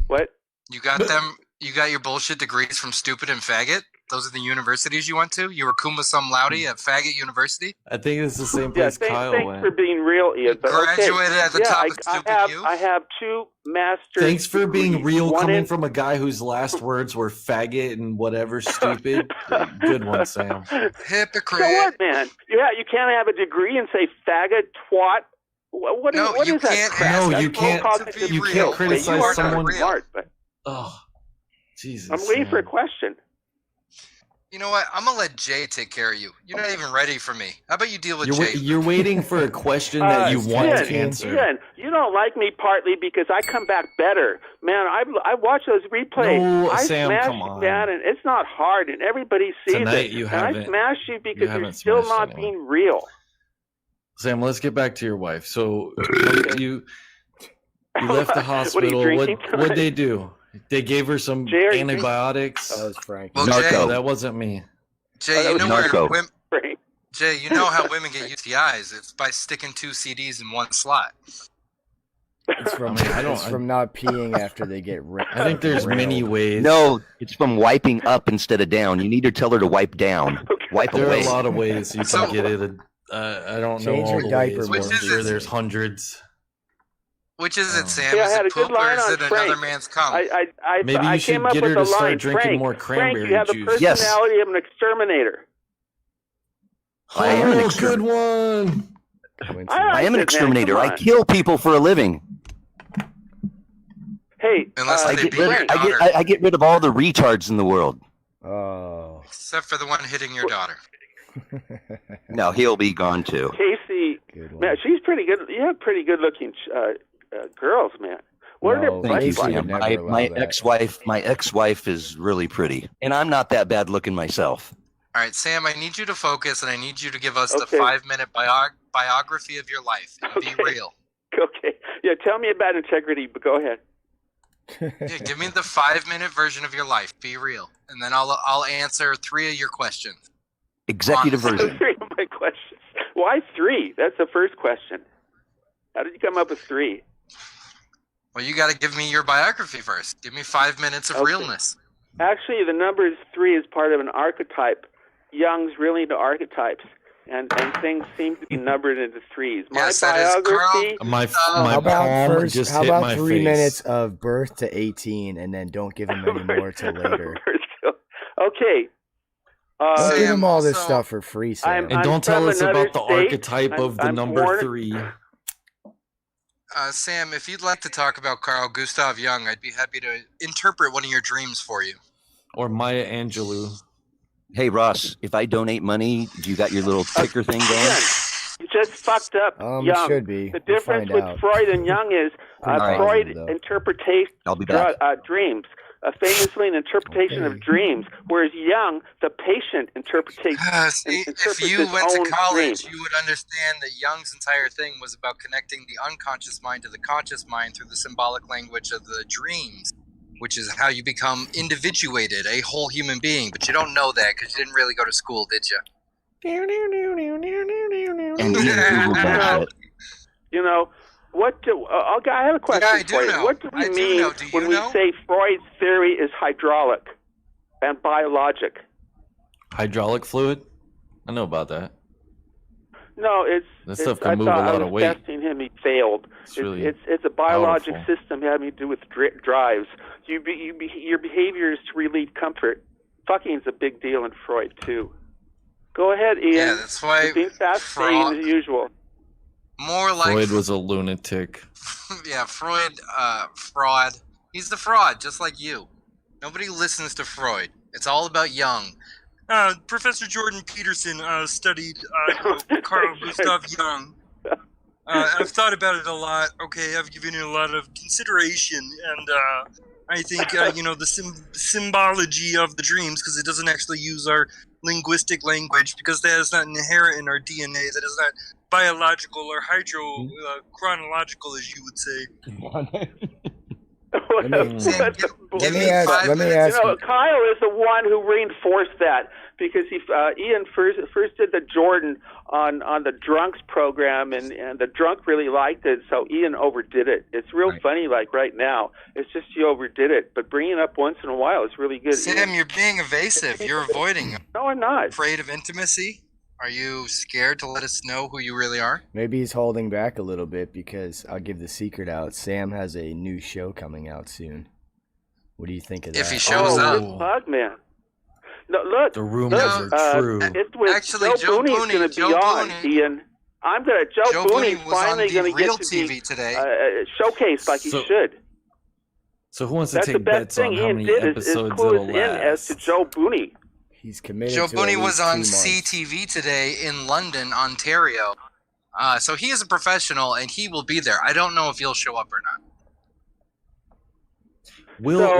What? You got them? You got your bullshit degrees from Stupid and Faggot? Those are the universities you went to? You were Kumma Sum Laude at Faggot University? I think it's the same Yeah, place Kyle thanks went. for being real, Ian. But Graduated at the top of Stupid U? I have 2 master's Thanks for being degrees. real, One coming in- from a guy whose last words were faggot and whatever stupid. Good one, Sam. Hypocrite. So what, man? Yeah, you can't have a degree and say faggot, twat. What is, No, what you is that can't crap? No, That's you can't- low cognitive you skills. can't Okay, criticize you are not someone- smart, but Oh, Jesus. I'm waiting for a Sam. question. You know what? I'm going to let Jay take care of you. You're not even ready for me. How about you deal with Jay? You're waiting for a question that you want Ian, to answer. Ian, you don't like me partly because I come back better. Man, I watch those replays. No, I Sam, smash come you on. down, and it's not hard, and everybody sees Tonight it. you and I haven't- smash you because you you're haven't still smashed not anyone. being real. Sam, let's get back to your wife. So you left the What are you hospital. drinking What'd tonight? they do? They gave her some Jay, are you antibiotics. That was Frank. Well, No, Jay, that wasn't me. Jay, you know where Narco. Frank. Jay, you know how women get UTIs. It's by sticking 2 CDs in one slot. It's from, it's from not peeing after they get I think there's many ways. No, it's from wiping up instead of down. You need to tell her to wipe down. Wipe There away. are a lot of ways you can get it. I don't know Change all your the diaper ways. more. I'm sure there's hundreds. Which is it, Sam? Yeah, I Is had it a good poop or line is on it Frank. another man's cum? Maybe I you should came up get with her to the start line, drinking Frank, more Frank, cranberry you have the juice. Yes. personality of an exterminator. I am an Oh, exterminator. good one. I am an it, man. exterminator. Come I on. kill people for a living. Hey, Unless I they get beat rid your of, daughter. I get rid of all the retards in the world. Oh. Except for the one hitting your daughter. No, he'll be gone too. Casey, man, she's pretty good. You have pretty good looking girls, man. What are their Thank you, butts like? Sam. My ex-wife is really pretty, and I'm not that bad looking myself. All right, Sam, I need you to focus, and I need you to give us the Okay. 5-minute biography of your life. And be real. Okay. Yeah, tell me about integrity, but go ahead. Yeah, give me the 5-minute version of your life. Be real, and then I'll answer 3 of your questions. Executive Honestly. version. 3 of my questions. Why 3? That's the first question. How did you come up with 3? Well, you got to give me your biography first. Give me 5 minutes of Okay. realness. Actually, the number 3 is part of an archetype. Young's really into archetypes, and things seem to be numbered into 3s. My Yes, that is biography. My How about palm just how hit about my 3 face. minutes of birth to 18, and then don't give him any more till later? Okay. Don't give Sam, him all this also- stuff for free, Sam. And don't tell from us another about the state. archetype of the I'm number born- 3. Sam, if you'd like to talk about Carl Gustav Jung, I'd be happy to interpret one of your dreams for you. Or Maya Angelou. Hey Ross, if I donate money, do you got your little ticker thing going? Ian, you just fucked up It Jung. should be. The We'll difference find with out. Freud and Jung is Pretty Freud positive, though. interpretates I'll be back. dreams. Famously, an interpretation of dreams, whereas Jung, the patient, interprets See, if interprets you his went to own college, dream. you would understand that Jung's entire thing was about connecting the unconscious mind to the conscious mind through the symbolic language of the dreams, which is how you become individuated, a whole human being. But you don't know that because you didn't really go to school, did you? And Ian Googled that shit. You know, what do I have a question I do for you. know. What do we I do mean know. Do you when we know? say Freud's theory is hydraulic and biologic? Hydraulic fluid? I know about that. No, That stuff it's, can I move a thought lot I was of weight. testing him. He failed. It's really it's a biologic powerful. system having to do with drives. Your behavior is to relieve comfort. Fucking is a big deal in Freud too. Go ahead, Ian. Yeah, that's why You're being fascinating as usual. More like Freud was a lunatic. yeah, Freud, fraud. He's the fraud, just like you. Nobody listens to Freud. It's all about Jung. Professor Jordan Peterson studied Carl Gustav Jung. I've thought about it a lot. Okay, I've given it a lot of consideration, and I think the symbology of the dreams, because it doesn't actually use our linguistic language, because that is not inherent in our DNA. That is not biological or chronological, as you would say. Let me ask. You know, Kyle is the one who reinforced that, because Ian first did the Jordan on the drunks program, and the drunk really liked it, so Ian overdid it. It's real funny, like right now. It's just you overdid it, but bringing it up once in a while is really good. Sam, you're being evasive. You're avoiding. No, I'm not. Afraid of intimacy? Are you scared to let us know who you really are? Maybe he's holding back a little bit because I'll give the secret out. Sam has a new show coming out soon. What do you think of that? If he shows up. Bug man. No, look. The rumors are true. Actually, Joe Booney's going to be on, Ian. Joe Booney's finally going to get to TV be today. Showcased like he should. So who wants to That's take the best bets on thing how Ian many did episodes is it'll clue us in last? as to Joe Booney. He's committed Joe to Booney at was least on 2 months. CTV today in London, Ontario. So he is a professional, and he will be there. I don't know if he'll show up or not.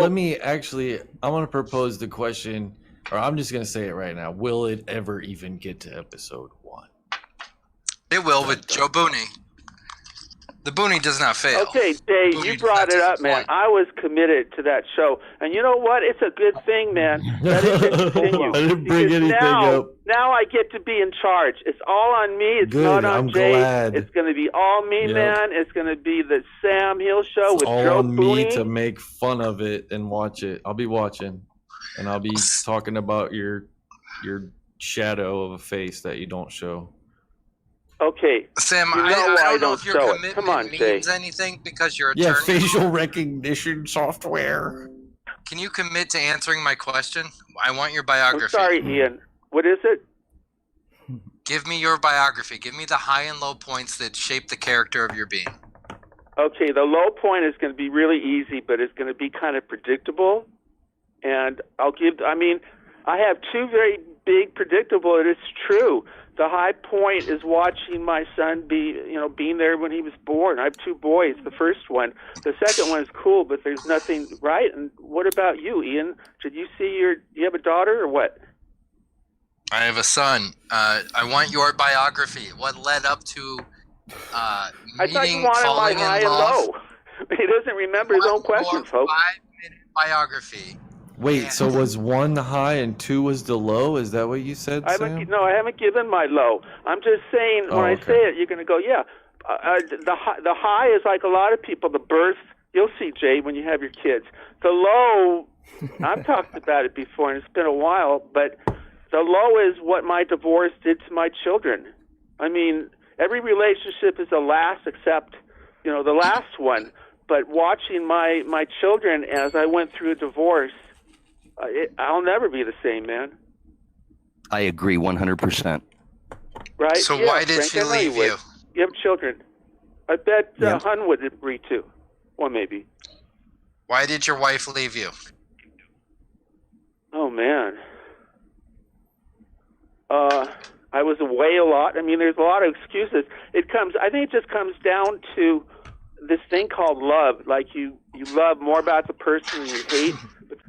Let me actually, I want to propose the question, or I'm just going to say it right now. Will it ever even get to episode 1? It will with Joe Booney. The Booney does not fail. Okay, Jay, you brought it up, man. I was committed to that show. And you know what? It's a good thing, man, that it didn't continue. I didn't bring anything up. Now I get to be in charge. It's all on me. It's Good, not on I'm Jay. glad. It's going to be all me, Yep. man. It's going to be the Sam Hill show It's with all Joe on Booney. me to make fun of it and watch it. I'll be watching, and I'll be talking about your shadow of a face that you don't show. Okay. Sam, You know I don't I know don't if your show it. commitment Come on, means Jay. anything because you're a Yeah, attorney. facial recognition software. Can you commit to answering my question? I want your I'm biography. sorry, Ian. What is it? Give me your biography. Give me the high and low points that shape the character of your being. Okay, the low point is going to be really easy, but it's going to be kind of predictable. And I have 2 very big predictable, and it's true. The high point is watching my son being there when he was born. I have 2 boys, the first one. The second one is cool, but there's nothing right. And what about you, Ian? Did you see you have a daughter or what? I have a son. I want your biography. What led up to I thought you meeting, wanted my falling high in and love? low. He doesn't remember his own questions, folks. 5-minute biography. Wait, so was 1 the high and 2 was the low? Is that what you said, I Sam? haven't given my low. I'm just saying when I say it, you're going to go, yeah. The high is like a lot of people. The birth, you'll see, Jay, when you have your kids. The low, I've talked about it before, and it's been a while, but the low is what my divorce did to my children. I mean, every relationship is a last except, the last one. But watching my children as I went through a divorce, I'll never be the same, man. I agree 100%. Right? So Yeah, why did Frank, she I know leave would. you? You have children. I bet Yeah. Hun would agree too. Or maybe. Why did your wife leave you? Oh, man. I was away a lot. I mean, there's a lot of excuses. I think it just comes down to this thing called love. Like you love more about the person than you hate.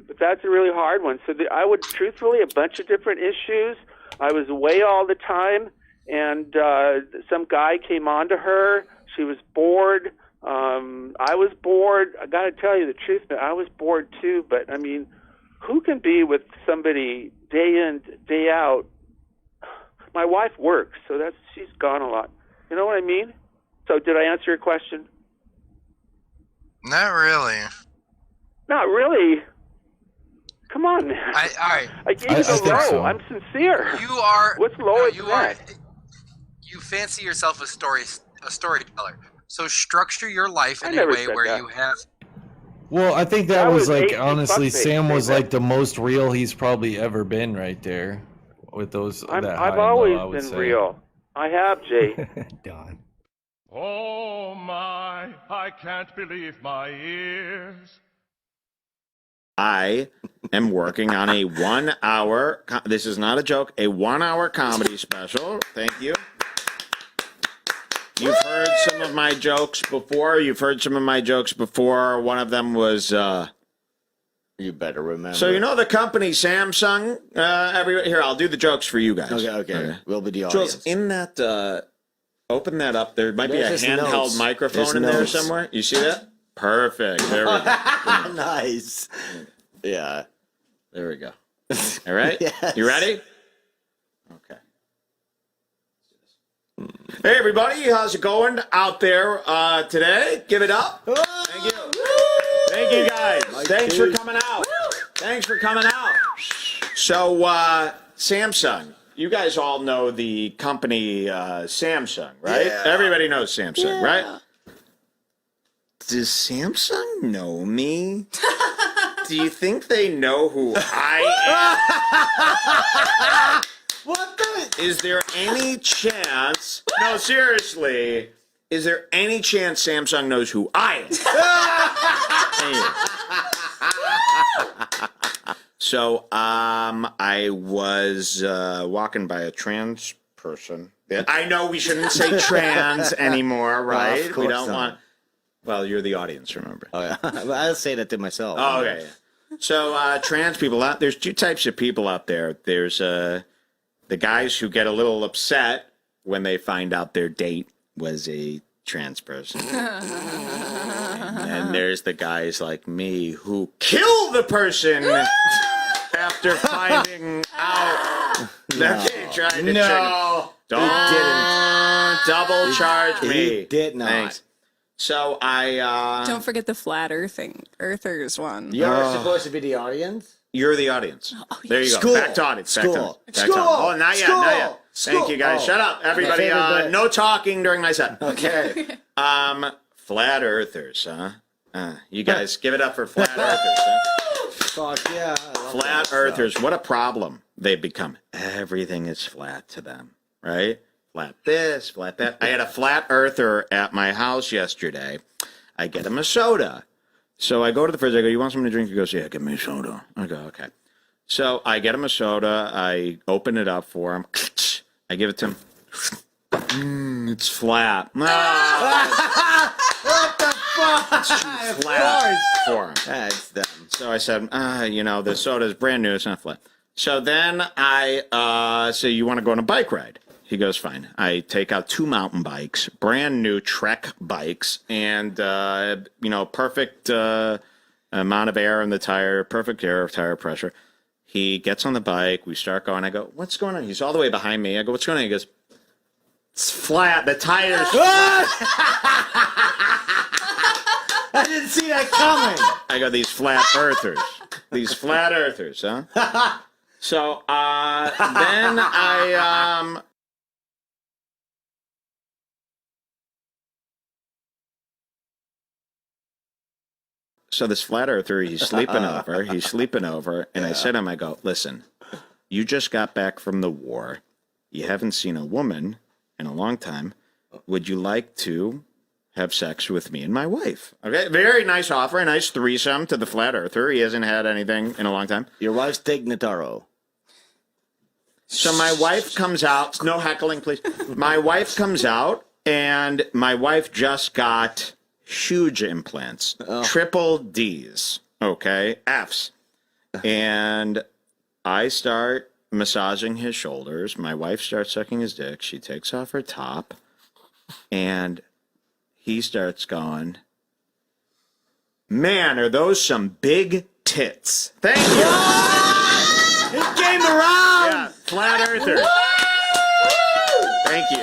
But that's a really hard one. So I would, truthfully, a bunch of different issues. I was away all the time, and some guy came on to her. She was bored. I was bored. I got to tell you the truth, man, I was bored too. But, I mean, who can be with somebody day in, day out? My wife works, so she's gone a lot. You know what I mean? So did I answer your question? Not really. Not really. Come on, man. All right. I gave you the low. So. I'm sincere. You are. What's lower than that? You fancy yourself a storyteller. So structure your life in a way where you have. Well, I think that was like, 18 honestly, fuckface, Sam was say that. like the most real he's probably ever been right there with those. I've always been real. I have, Jay. Don. Oh my, I can't believe my ears. I am working on a 1 hour, this is not a joke, a 1 hour comedy special. Thank you. You've heard some of my jokes before. One of them was, you better remember. so you know the company Samsung? Here, I'll do the jokes for you guys. Okay. We'll be the Jules, audience. in that, open that up. There might be a There's handheld notes. microphone There's in there notes. somewhere. You see that? Perfect. There we go. Nice. Yeah. There we go. All right? Yes. You ready? Okay. Hey, everybody. How's it going out there today? Give it up. Thank you. Thank you, guys. Thanks for coming out. Thanks for coming out. So, Samsung. You guys all know the company Samsung, right? Yeah. Everybody knows Samsung, right? Does Samsung know me? Do you think they know who I am? What the? Is there any chance? No, seriously. Is there any chance Samsung knows who I am? So, I was walking by a trans person. I know we shouldn't say trans anymore, right? Of We course don't not. want. Well, you're the audience, remember? Oh, yeah. I'll say that to myself. Oh, okay. So, trans people there's two types of people out there. There's the guys who get a little upset when they find out their date was a trans person. And there's the guys like me who kill the person after finding out that they tried to check. Don't double charge me. He did not. Thanks. So I Don't forget the flat earthers one. You're supposed to be the audience? You're the audience. There you go. School. Back to audience. Back to School. audience. Back to School. audience. Oh, not yet. School. Not yet. Thank School. you, guys. Oh. Shut up, everybody. My favorite bit. No talking during my set. Okay. Flat earthers, huh? You guys give it up for flat earthers, huh? Fuck yeah. I love Flat that earthers. stuff. What a problem they've become. Everything is flat to them, right? Flat this, flat that. I had a flat earther at my house yesterday. I get him a soda. So I go to the fridge. I go, you want something to drink? He goes, yeah, give me a soda. I go, okay. So I get him a soda. I open it up for him. I give it to him. It's flat. What the fuck? It's too flat for him. That's them. So I said, the soda is brand new. It's not flat. So then I say, you want to go on a bike ride? He goes, fine. I take out 2 mountain bikes, brand new Trek bikes, and, perfect amount of air in the tire, perfect tire pressure. He gets on the bike. We start going. I go, what's going on? He's all the way behind me. I go, what's going on? He goes, it's flat. The tire's flat. I didn't see that coming. I go, these flat earthers. These flat earthers, huh? So then I... So this flat earther, he's sleeping over, and I said to him, I go, listen, you just got back from the war. You haven't seen a woman in a long time. Would you like to have sex with me and my wife? Okay, very nice offer, a nice threesome to the flat earther. He hasn't had anything in a long time. Your wife's Dignataro. So my wife comes out. No heckling, please. My wife comes out, and my wife just got huge implants, triple D's, okay, F's. And I start massaging his shoulders. My wife starts sucking his dick. She takes off her top, and he starts going, man, are those some big tits. Thank you. It came around. Yeah, flat earther. Thank you.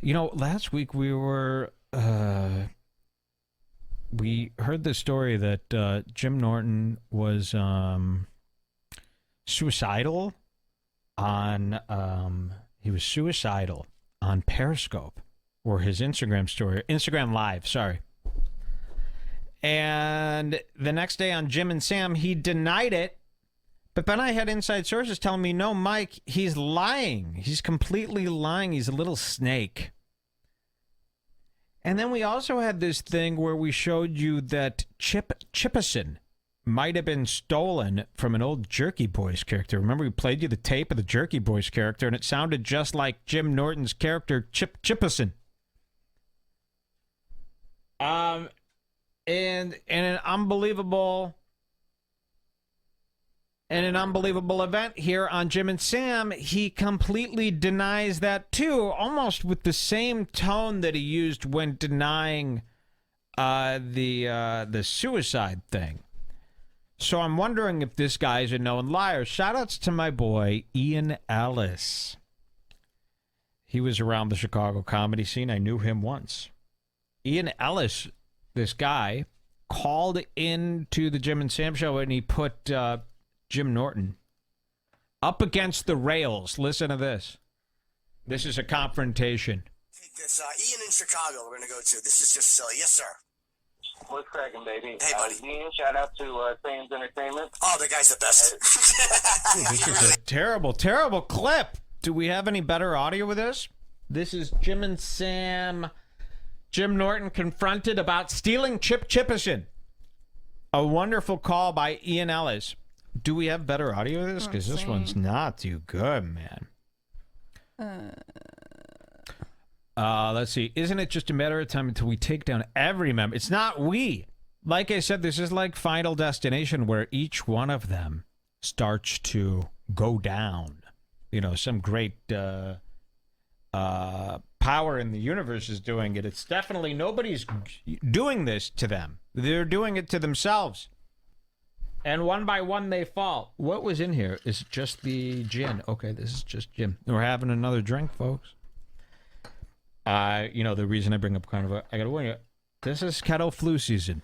You know, last week we heard the story that Jim Norton was suicidal on Periscope, or his Instagram Live, sorry. And the next day on Jim and Sam, he denied it But then I had inside sources telling me, no, Mike, he's lying. He's completely lying. He's a little snake. And then we also had this thing where we showed you that Chippison might have been stolen from an old Jerky Boys character. Remember, we played you the tape of the Jerky Boys character, and it sounded just like Jim Norton's character, Chippison. And an unbelievable event here on Jim and Sam, he completely denies that too, almost with the same tone that he used when denying the suicide thing. So I'm wondering if this guy's a known liar. Shoutouts to my boy Ian Ellis. He was around the Chicago comedy scene. I knew him once. Ian Ellis, this guy, called into the Jim and Sam show and he put Jim Norton up against the rails. Listen to this. This is a confrontation. This Ian in Chicago we're going to go to. This is just silly. Yes, sir. What's cracking, baby? Hey, buddy. Ian, shout out to SaiyanZ Entertainment. Oh, the guy's the best. This is a terrible, terrible clip. Do we have any better audio with this? This is Jim and Sam. Jim Norton confronted about stealing Chippison. A wonderful call by Ian Ellis. Do we have better audio of this? Because this one's not too good, man. Let's see. Isn't it just a matter of time until we take down every member? It's not we. Like I said, this is like Final Destination where each one of them starts to go down. You know, some great power in the universe is doing it. It's definitely nobody's doing this to them. They're doing it to themselves. And one by one they fall. What was in here? Is it just the gin? Okay, this is just gin. We're having another drink, folks. You know, the reason I bring up Carnival, I gotta warn you, this is kettle flu season.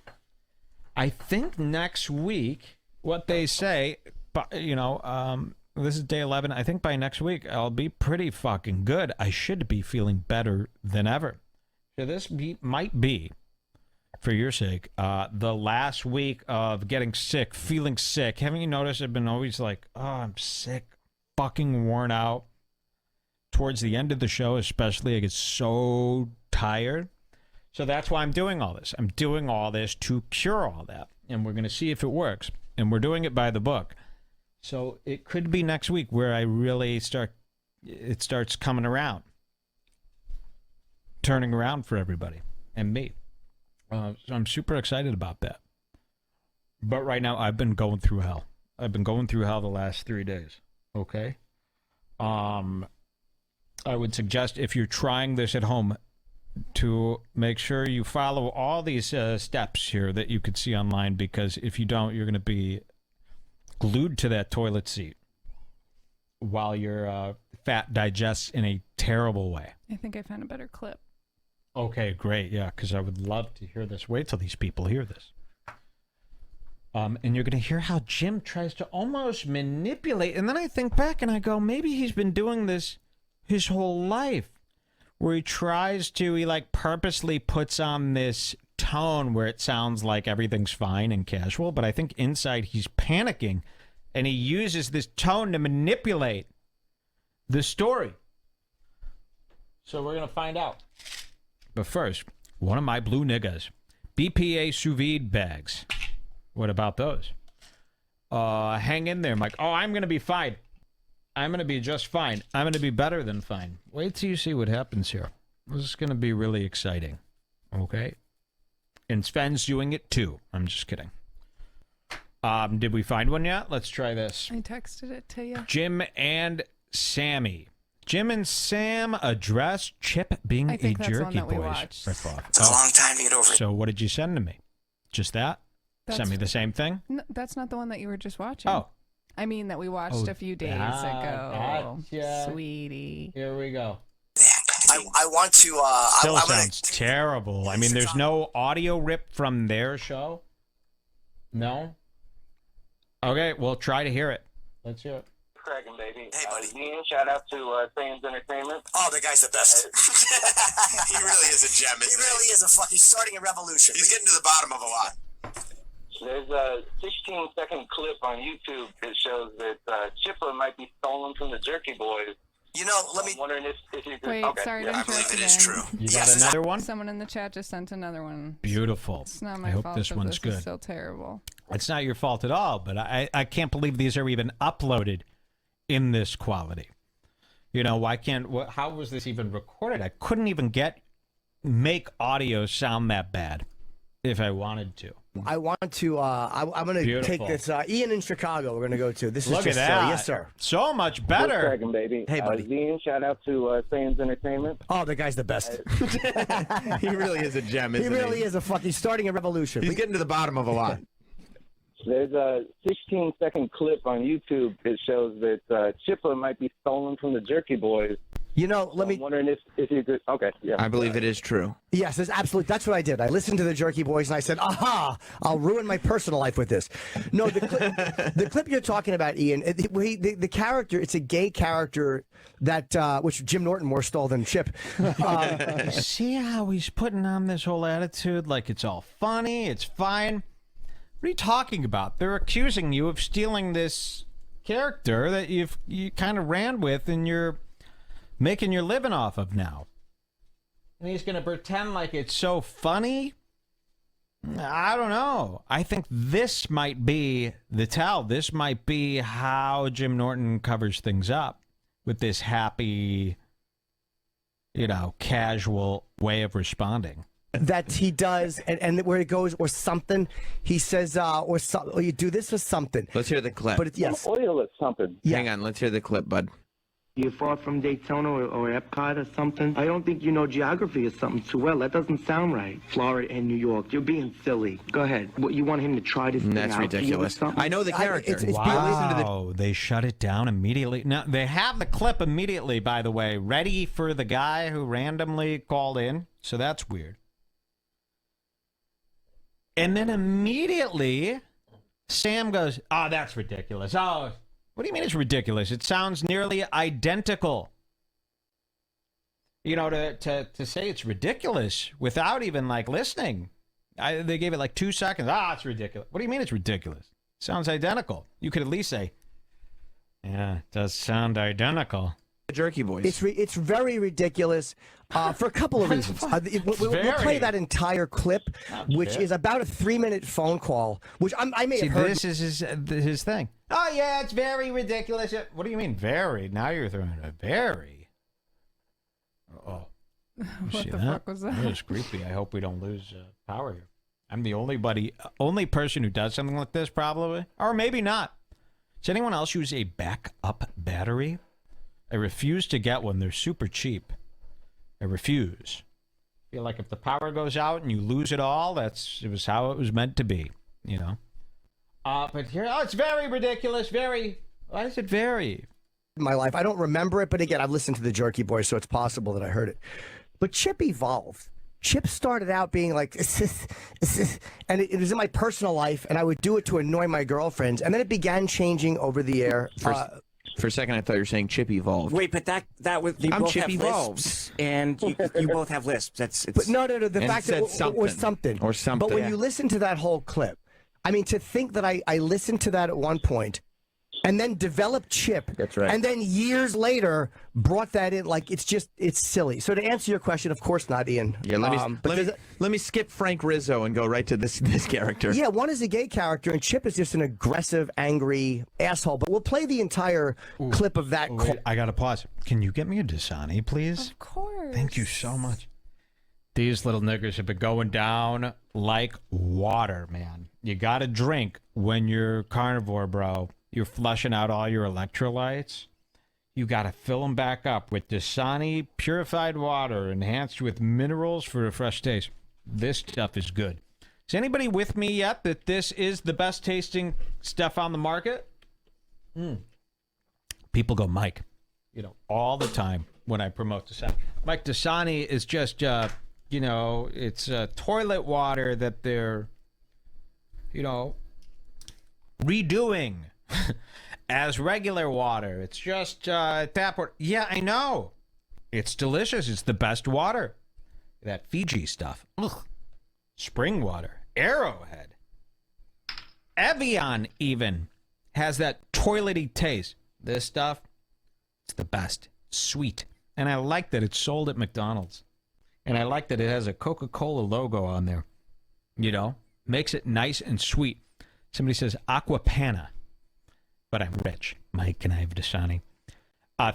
I think next week, what they say, you know, this is day 11. I think by next week, I'll be pretty fucking good. I should be feeling better than ever. So this might be, for your sake, the last week of getting sick, feeling sick. Haven't you noticed I've been always like, oh, I'm sick, fucking worn out. Towards the end of the show, especially, I get so tired. So that's why I'm doing all this. I'm doing all this to cure all that. And we're going to see if it works. And we're doing it by the book. So it could be next week where I really it starts coming around. Turning around for everybody. And me. So I'm super excited about that. But right now, I've been going through hell. I've been going through hell the last 3 days. Okay? I would suggest if you're trying this at home to make sure you follow all these steps here that you could see online, because if you don't, you're going to be glued to that toilet seat while your fat digests in a terrible way. I think I found a better clip. Okay, great. Yeah, because I would love to hear this. Wait till these people hear this. And you're going to hear how Jim tries to almost manipulate. And then I think back and I go, maybe he's been doing this his whole life, where he like purposely puts on this tone where it sounds like everything's fine and casual, but I think inside he's panicking, and he uses this tone to manipulate the story. So we're going to find out. But first, one of my blue niggas, BPA sous vide bags. What about those? Hang in there, Mike. Oh, I'm going to be fine. I'm going to be just fine. I'm going to be better than fine. Wait till you see what happens here. This is going to be really exciting. Okay? And Sven's doing it too. I'm just kidding. Did we find one yet? Let's try this. I texted it to you. Jim and Sammy. Jim and Sam address Chip being a Jerky Boys ripoff. It's a long time to get over it. So what did you send to me? Just that? Send me the same thing? No, that's not the one that you were just watching. Oh. I mean, that we watched a few days ago. Gotcha. Sweetie. Here we go. I want to. Still sounds terrible. I mean, there's no audio rip from their show? No? Okay, we'll try to hear it. Let's hear it. Cracking, baby. Hey, buddy. Ian, shout out to SaiyanZ Entertainment. Oh, the guy's the best. He really is a gem. He really is a fucking starting a revolution. He's getting to the bottom of a lot. There's a 16-second clip on YouTube that shows that Chipper might be stolen from the Jerky Boys. You know, let me. I'm wondering if you could. Wait, okay, sorry yeah. to interrupt again. You got another one? Someone in the chat just sent another one. Beautiful. It's not my I hope fault this if one's this good. is so terrible. It's not your fault at all, but I can't believe these are even uploaded in this quality. You know, how was this even recorded? I couldn't even make audio sound that bad if I wanted to. I want to, I'm going to take this, Ian in Chicago we're going to go to. This is Look just at that. yes, sir. So much better. What's cracking, baby? Hey, buddy. Zian, shout out to SaiyanZ Entertainment. Oh, the guy's the best. He really is a gem, isn't He he? really is he's starting a revolution. He's getting to the bottom of a lot. There's a 16-second clip on YouTube that shows that Chipper might be stolen from the Jerky Boys. You know, I'm wondering if you could. Okay, yeah. I believe it is true. Yes, that's what I did. I listened to the Jerky Boys and I said, aha, I'll ruin my personal life with this. No, the clip you're talking about, Ian, the character, it's a gay character that, which Jim Norton more stole than Chip. See how he's putting on this whole attitude like it's all funny, it's fine. What are you talking about? They're accusing you of stealing this character that you kind of ran with and you're making your living off of now. And he's going to pretend like it's so funny? I don't know. I think this might be the tell. This might be how Jim Norton covers things up with this happy, casual way of responding. That he does, and where it goes, or something, he says, or you do this or something. Let's hear the clip. But yes. Oil or something. Yeah. Hang on, let's hear the clip, bud. You're far from Daytona or Epcot or something? I don't think you know geography or something too well. That doesn't sound right. Florida and New York. You're being silly. Go ahead. What, you want him to try this thing That's out ridiculous. for you or something? I know the character. Wow, they shut it down immediately. Now, they have the clip immediately, by the way, ready for the guy who randomly called in. So that's weird. And then immediately, Sam goes, oh, that's ridiculous. Oh, what do you mean it's ridiculous? It sounds nearly identical. To say it's ridiculous without even, listening. They gave it 2 seconds. It's ridiculous. What do you mean it's ridiculous? Sounds identical. You could at least say, yeah, it does sound identical. The Jerky Boys. It's very ridiculous for a couple of reasons. We'll play that entire clip, which is about a 3-minute phone call, which I may have heard. This is his thing. Oh, yeah, it's very ridiculous. What do you mean, very? Now you're throwing a very. Oh. What the fuck was that? That was creepy. I hope we don't lose power here. I'm the only person who does something like this, probably. Or maybe not. Does anyone else use a backup battery? I refuse to get one. They're super cheap. I refuse. I feel like if the power goes out and you lose it all, it was how it was meant to be, But here, it's very ridiculous. Very. Why is it very? In my life, I don't remember it, but again, I've listened to the Jerky Boys, so it's possible that I heard it. But Chip evolved. Chip started out being like, and it was in my personal life, and I would do it to annoy my girlfriends, and then it began changing over the air. For a second, I thought you were saying Chip evolved. Wait, but that was you I'm both Chip have evolved. lisps, and you both have lisps. But no. The fact that something. or something. But when you listen to that whole clip, I mean, to think that I listened to that at one point, and then developed Chip. That's right. And then years later brought that in, it's silly. So to answer your question, of course not, Ian. Yeah, let me skip Frank Rizzo and go right to this character. Yeah, one is a gay character, and Chip is just an aggressive, angry asshole. But we'll play the entire clip of that. Wait, I gotta pause. Can you get me a Dasani, please? Of course. Thank you so much. These little niggers have been going down like water, man. You gotta drink when you're carnivore, bro. You're flushing out all your electrolytes. You got to fill them back up with Dasani purified water enhanced with minerals for a fresh taste. This stuff is good. Is anybody with me yet that this is the best tasting stuff on the market? People go, Mike, all the time when I promote Dasani. Mike, Dasani is just, it's toilet water that they're, redoing as regular water. It's just tap water. Yeah, I know. It's delicious. It's the best water. That Fiji stuff. Ugh. Spring water. Arrowhead. Evian even has that toilety taste. This stuff, it's the best. Sweet. And I like that it's sold at McDonald's. And I like that it has a Coca-Cola logo on there. You know, makes it nice and sweet. Somebody says Aqua Panna. But I'm rich. Mike and I have Dasani.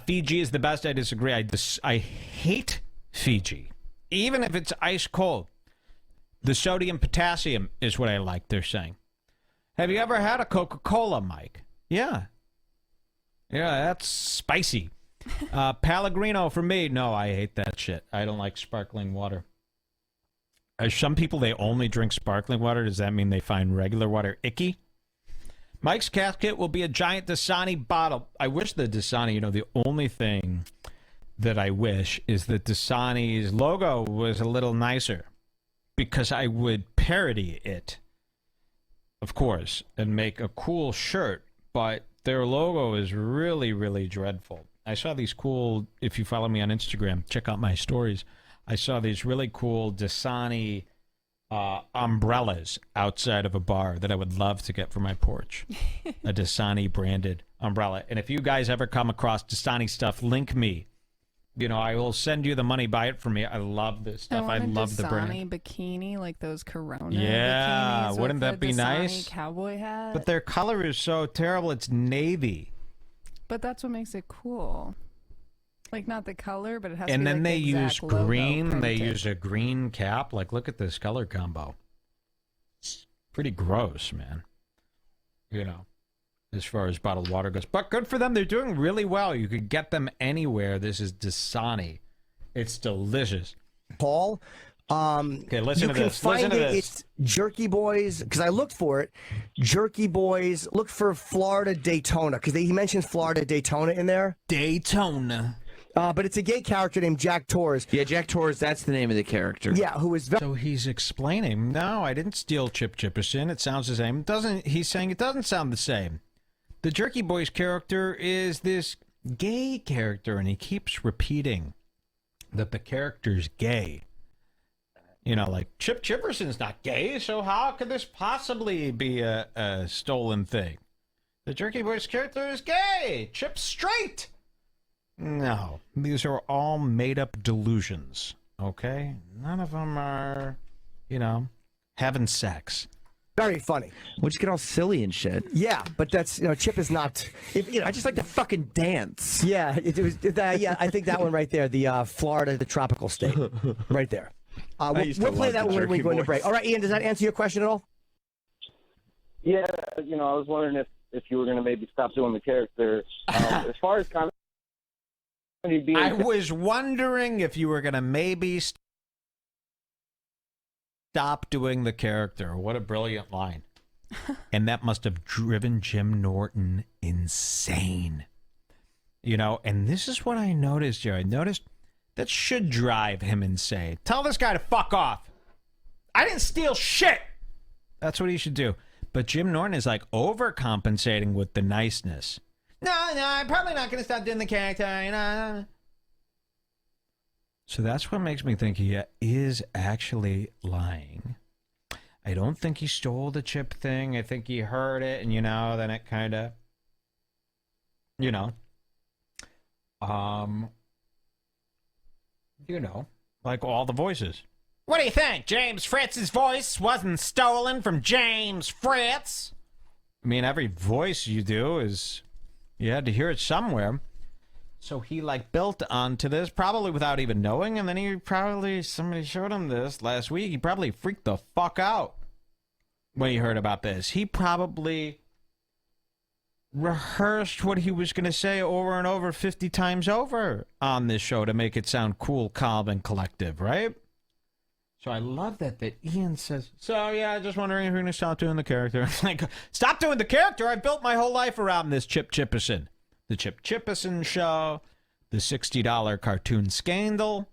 Fiji is the best. I disagree. I hate Fiji. Even if it's ice cold. The sodium potassium is what I like, they're saying. Have you ever had a Coca-Cola, Mike? Yeah. Yeah, that's spicy. Pellegrino for me. No, I hate that shit. I don't like sparkling water. Some people, they only drink sparkling water. Does that mean they find regular water icky? Mike's casket will be a giant Dasani bottle. I wish the Dasani, you know, the only thing that I wish is that Dasani's logo was a little nicer. Because I would parody it, of course, and make a cool shirt. But their logo is really, really dreadful. I saw these cool, if you follow me on Instagram, check out my stories. I saw these really cool Dasani umbrellas outside of a bar that I would love to get for my porch. A Dasani branded umbrella. And if you guys ever come across Dasani stuff, link me. You know, I will send you the money, buy it for me. I love this stuff. I love the brand. Dasani bikini, like those Corona yeah, bikinis wouldn't with that the be Dasani nice? Cowboy hat. But their color is so terrible. It's navy. But that's what makes it cool. Like, not the color, but it has to And be then like they the use exact logo green. They printed. use a green cap. Like, look at this color combo. It's pretty gross, man. You know, as far as bottled water goes. But good for them. They're doing really well. You could get them anywhere. This is Dasani. It's delicious. Paul, okay, listen you to can this. find Listen to it. this. It's Jerky Boys, because I looked for it. Jerky Boys, look for Florida Daytona, because he mentions Florida Daytona in there. Daytona. But it's a gay character named Jack Torres. Yeah, Jack Torres, that's the name of the character. Yeah, who is So he's explaining, no, I didn't steal Chip Chipperson. It sounds the same. He's saying it doesn't sound the same. The Jerky Boys character is this gay character, and he keeps repeating that the character's gay. You know, like, Chip Chipperson's not gay, so how could this possibly be a stolen thing? The Jerky Boys character is gay! Chip's straight! No, these are all made-up delusions, okay? None of them are, you know, having sex. very funny. We'll just get all silly and shit. Yeah, but that's, you know, Chip is not. I just like to fucking dance. Yeah, it was. Yeah, I think that one right there, the Florida, the tropical state, right there. We'll play that when we go into break. All right, Ian, does that answer your question at all? Yeah, you know, I was wondering if you were going to maybe stop doing the character. As far as comedy being, I was wondering if you were going to maybe stop doing the character. What a brilliant line. And that must have driven Jim Norton insane. You know, and this is what I noticed here. I noticed that should drive him insane. Tell this guy to fuck off. I didn't steal shit. That's what he should do. But Jim Norton is like overcompensating with the niceness. No, I'm probably not going to stop doing the character. You know. So that's what makes me think he is actually lying. I don't think he stole the chip thing. I think he heard it, and, you know, then it kind of, you know, like all the voices. What do you think? James Fritz's voice wasn't stolen from James Fritz? I mean, every voice you do is, you had to hear it somewhere. So he, like, built onto this, probably without even knowing, and then somebody showed him this last week. He probably freaked the fuck out when he heard about this. He probably rehearsed what he was going to say over and over 50 times over on this show to make it sound cool, calm, and collective, right? So I love that Ian says, so yeah, just wondering if you're going to stop doing the character. It's like, stop doing the character? I built my whole life around this Chip Chipperson. The Chip Chipperson show, the $60 cartoon scandal.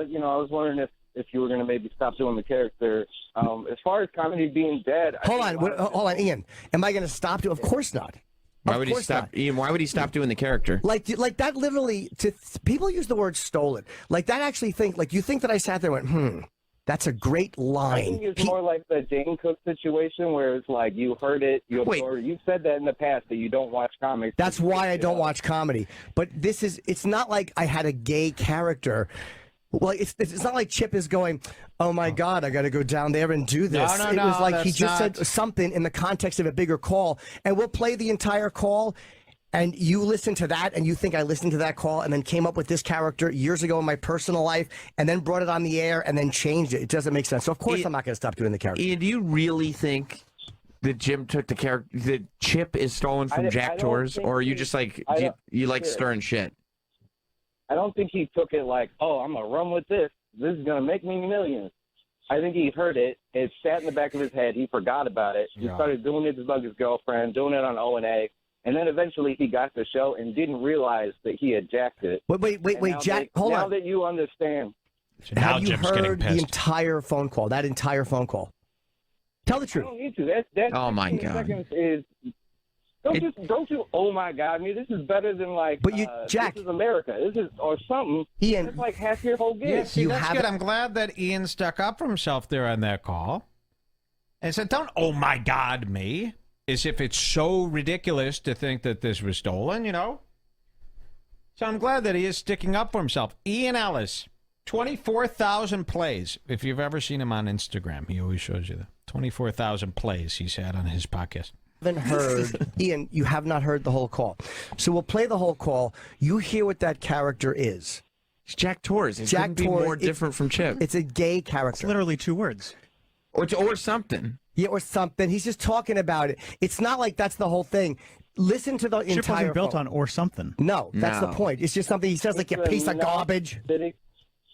you know, I was wondering if you were going to maybe stop doing the character. As far as comedy being dead. Hold on, Ian. Am I going to stop doing? Of course not. Why would he stop? Ian, why would he stop doing the character? Like that literally, people use the word stolen. Like that actually you think that I sat there and went, That's a great I line. think it's more like the Dane Cook situation where it's like you heard it, you Wait. absorbed it. You've said that in the past that you don't watch comics. That's why I don't watch comedy. But it's not like I had a gay character. Well, it's not like Chip is going, oh my God, I got to go down there and do this. No, it was like he that's just not- said something in the context of a bigger call, and we'll play the entire call. And you listen to that, and you think I listened to that call, and then came up with this character years ago in my personal life, and then brought it on the air, and then changed it. It doesn't make sense. So of course I'm not going to stop doing the character. Ian, do you really think that Jim took the character, that Chip is stolen from I Jack don't Torres, think or are you he- just like I you, don't- you like yeah. stirring shit? I don't think he took it like, oh, I'm going to run with this. This is going to make me millions. I think he heard it. It sat in the back of his head. He forgot about it. He Yeah. started doing it to bug his girlfriend, doing it on O&A. And then eventually he got the show and didn't realize that he had jacked it. Wait, And now Jack, that, hold now on. that you understand. So now Have you Jim's getting heard the pissed. entire phone call? That entire phone call. Tell the I truth. don't need to. That's Oh, my 15 God. seconds is. Don't you? Oh my God! I mean, this is better than like. But you, Jack, this is America. This is or something. Ian, that's like half your whole gig. Yeah, see, that's good. I'm glad that Ian stuck up for himself there on that call. And said, don't, oh my God, me. As if it's so ridiculous to think that this was stolen, you know? So I'm glad that he is sticking up for himself. Ian Ellis, 24,000 plays. If you've ever seen him on Instagram, he always shows you that. 24,000 plays he's had on his podcast. Haven't heard, Ian, you have not heard the whole call. So we'll play the whole call. You hear what that character is. It's Jack Torres. It couldn't be more different from Chip. It's a gay character. It's literally 2 words. Or something. Yeah, or something. He's just talking about it. It's not like that's the whole thing. Listen to the Chip entire wasn't built phone. on or something. No, that's the No. point. It's just something he says like, you It's piece of enough garbage. that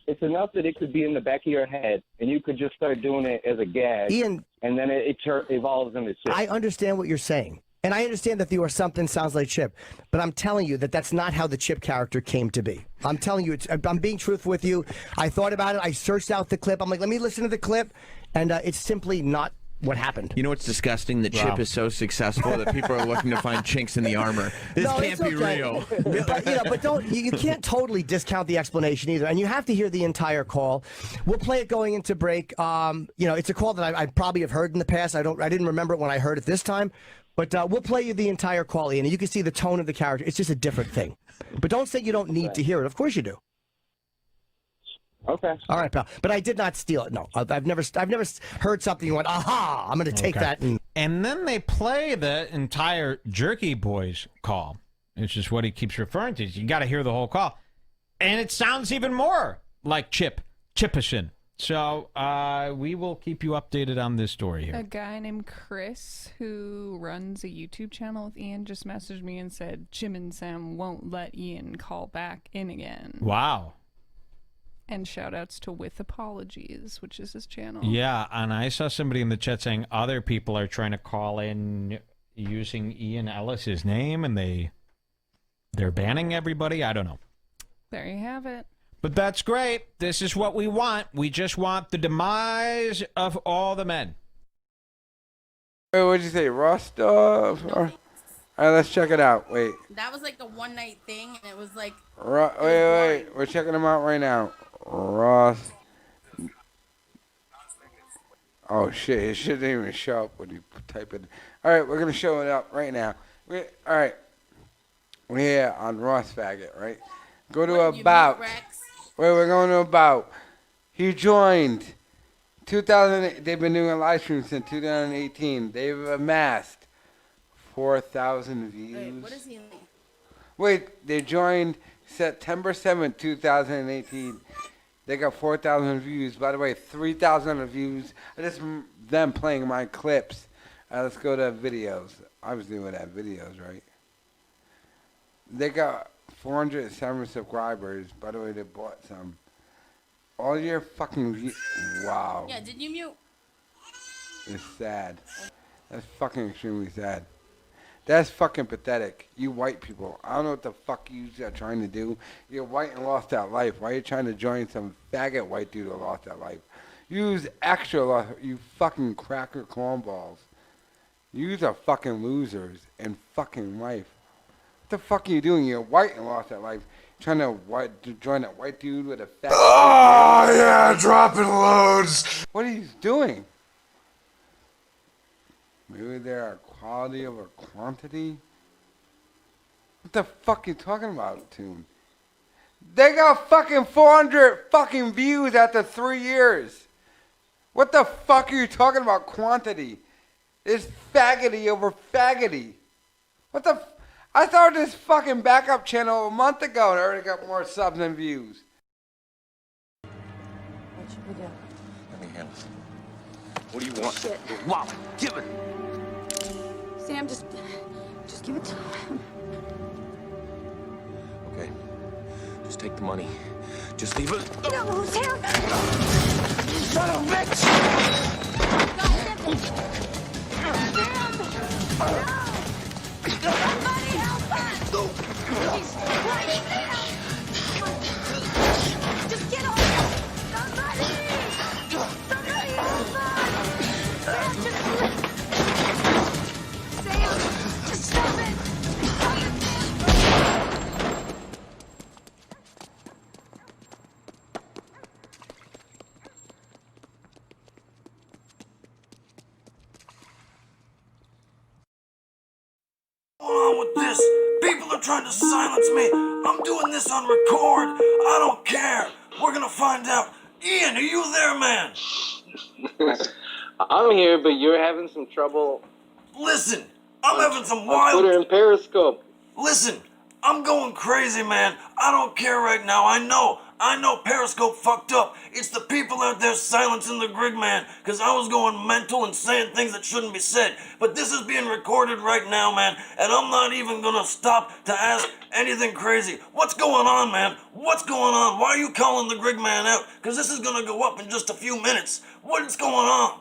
it's enough that it could be in the back of your head, and you could just start doing it as a gag. Ian, and then it evolves into shit. I understand what you're saying. And I understand that the or something sounds like Chip, but I'm telling you that that's not how the Chip character came to be. I'm telling you, I'm being truthful with you. I thought about it. I searched out the clip. I'm like, let me listen to the clip. And it's simply not what happened. You know what's disgusting? That Chip is so successful that people are looking to find chinks in the armor. This No, can't it's be okay. real. But don't you can't totally discount the explanation either, and you have to hear the entire call. We'll play it going into break. It's a call that I probably have heard in the past. I didn't remember it when I heard it this time, but we'll play you the entire call, Ian, and you can see the tone of the character. It's just a different thing. But don't say you don't need to hear it. Of course you do. Okay. All right, pal. But I did not steal it. No, I've never heard something and went, aha! I'm going to take that. And then they play the entire Jerky Boys call, which is what he keeps referring to. You got to hear the whole call. And it sounds even more like Chippison. So we will keep you updated on this story A here. guy named Chris who runs a YouTube channel with Ian just messaged me and said Jim and Sam won't let Ian call back in again. Wow. And shout outs to With Apologies, which is his channel. Yeah, and I saw somebody in the chat saying other people are trying to call in using Ian Ellis's name, and they're banning everybody. I don't know. There you have it. But that's great. This is what we want. We just want the demise of all the men. Wait, what'd you say? Raw stuff? All right, let's check it out. Wait. That was like the one night thing, and it was like. Wait. We're checking them out right now. Ross. Oh, shit. It shouldn't even show up when you type it. All right, we're going to show it up right now. All right. We're here on Ross Faggot, right? Go to About. Wait, we're going to About. He joined 2008. They've been doing a live stream since 2018. They've amassed 4,000 views. Wait, what is he? Wait, they joined September 7th, 2018. They got 4,000 views. By the way, 3,000 views. Just them playing my clips. Let's go to videos. I was doing that videos, right? They got 407 subscribers. By the way, they bought some. All your fucking views. Wow. Yeah, did you mute? It's sad. That's fucking extremely sad. That's fucking pathetic. You white people. I don't know what the fuck you are trying to do. You're white and lost that life. Why are you trying to join some faggot white dude who lost that life? Use extra life, you fucking cracker cornballs. Yous are fucking losers in fucking life. What the fuck are you doing? You're white and lost that life. trying to join that white dude with a fat. Oh, yeah, dropping loads. What are you doing? Maybe they're a quality over quantity? What the fuck are you talking about, Toon? They got fucking 400 fucking views after 3 years. What the fuck are you talking about quantity? It's faggoty over faggoty. What the I started this fucking backup channel a month ago and I already got more subs than views. What should we do? Let me handle it. What do you want? Shit. Wow, give it. Sam, just give it to him. Okay. Just take the money. Just leave it. No, Sam! Son of a bitch! Somebody help us! He's right there! Just get off! Somebody! Somebody help us! Sam, just stop it! Stop it, Sam! On with this? People are trying to silence me. I'm doing this on record. I don't care. We're gonna find out. Ian, are you there, man? I'm here, but you're having some trouble. Listen, I'm having some on wild. Twitter and Periscope. Listen, I'm going crazy, man. I don't care right now. I know Periscope fucked up. It's the people out there silencing the Grig Man, because I was going mental and saying things that shouldn't be said. But this is being recorded right now, man, and I'm not even gonna stop to ask anything crazy. What's going on, man? What's going on? Why are you calling the Grig Man out? Because this is gonna go up in just a few minutes. What's going on?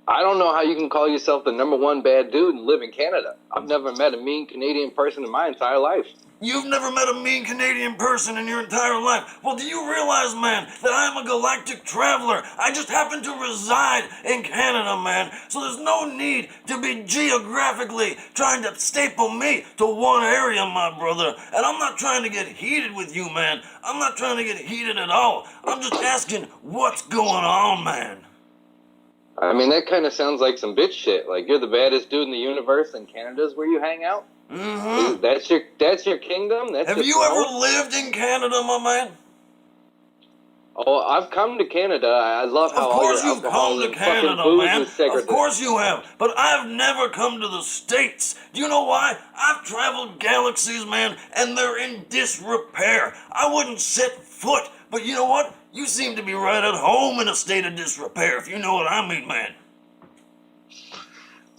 I don't know how you can call yourself the #1 bad dude and live in Canada. I've never met a mean Canadian person in my entire life. You've never met a mean Canadian person in your entire life. Well, do you realize, man, that I'm a galactic traveler? I just happen to reside in Canada, man. So there's no need to be geographically trying to staple me to one area, my brother. And I'm not trying to get heated with you, man. I'm not trying to get heated at all. I'm just asking what's going on, man. I mean, that kind of sounds like some bitch shit. Like, you're the baddest dude in the universe and Canada's where you hang out? Mm-hmm. That's your kingdom? That's Have your you throne? ever lived in Canada, my man? Oh, I've come to Canada. I love how Of course all your you've alcohol come to and fucking Canada, booze man. is segregated. Of course you have. But I've never come to the States. Do you know why? I've traveled galaxies, man, and they're in disrepair. I wouldn't set foot. But you know what? You seem to be right at home in a state of disrepair, if you know what I mean, man.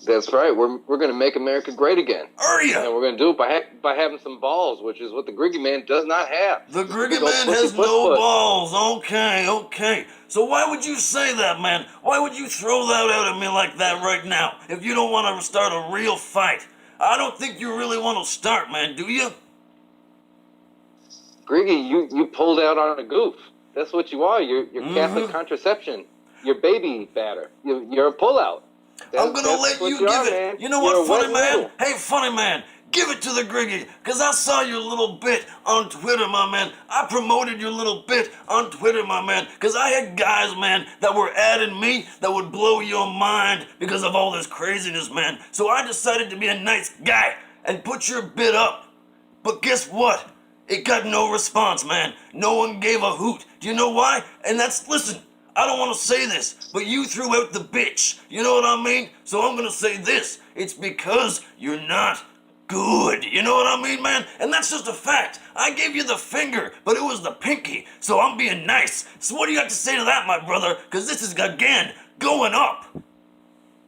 That's right. We're going to make America great again. Are you? And we're going to do it by having some balls, which is what the Griggy Man does not have. The He's a Griggy big old Man pussy has foot no foot. balls. Okay. So why would you say that, man? Why would you throw that out at me like that right now if you don't want to start a real fight? I don't think you really want to start, man, do you? Griggy, you pulled out on a goof. That's what you are. You're Catholic contraception. You're baby batter. You're a pullout. I'm gonna let you give it. You know what, funny man? Hey, funny man, give it to the Griggy, because I saw your little bit on Twitter, my man. I promoted your little bit on Twitter, my man, because I had guys, man, that were adding me that would blow your mind because of all this craziness, man. So I decided to be a nice guy and put your bit up. But guess what? It got no response, man. No one gave a hoot. Do you know why? And listen, I don't want to say this, but you threw out the bitch. You know what I mean? So I'm going to say this. It's because you're not good. You know what I mean, man? And that's just a fact. I gave you the finger, but it was the pinky. So I'm being nice. So what do you have to say to that, my brother? Because this is, again, going up.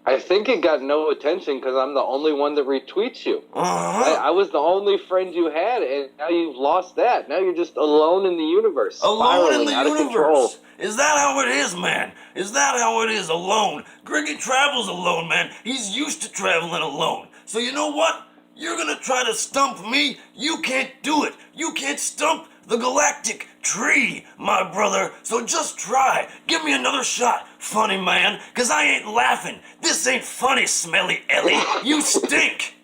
I think it got no attention because I'm the only one that retweets you. Uh-huh. I was the only friend you had, and now you've lost that. Now you're just alone in the universe. Alone in the out of control. universe. Is that how it is, man? Is that how it is, alone? Griggy travels alone, man. He's used to traveling alone. So you know what? You're gonna try to stump me? You can't do it. You can't stump the galactic tree, my brother. So just try. Give me another shot, funny man, because I ain't laughing. This ain't funny, Smelly Ellie. You stink.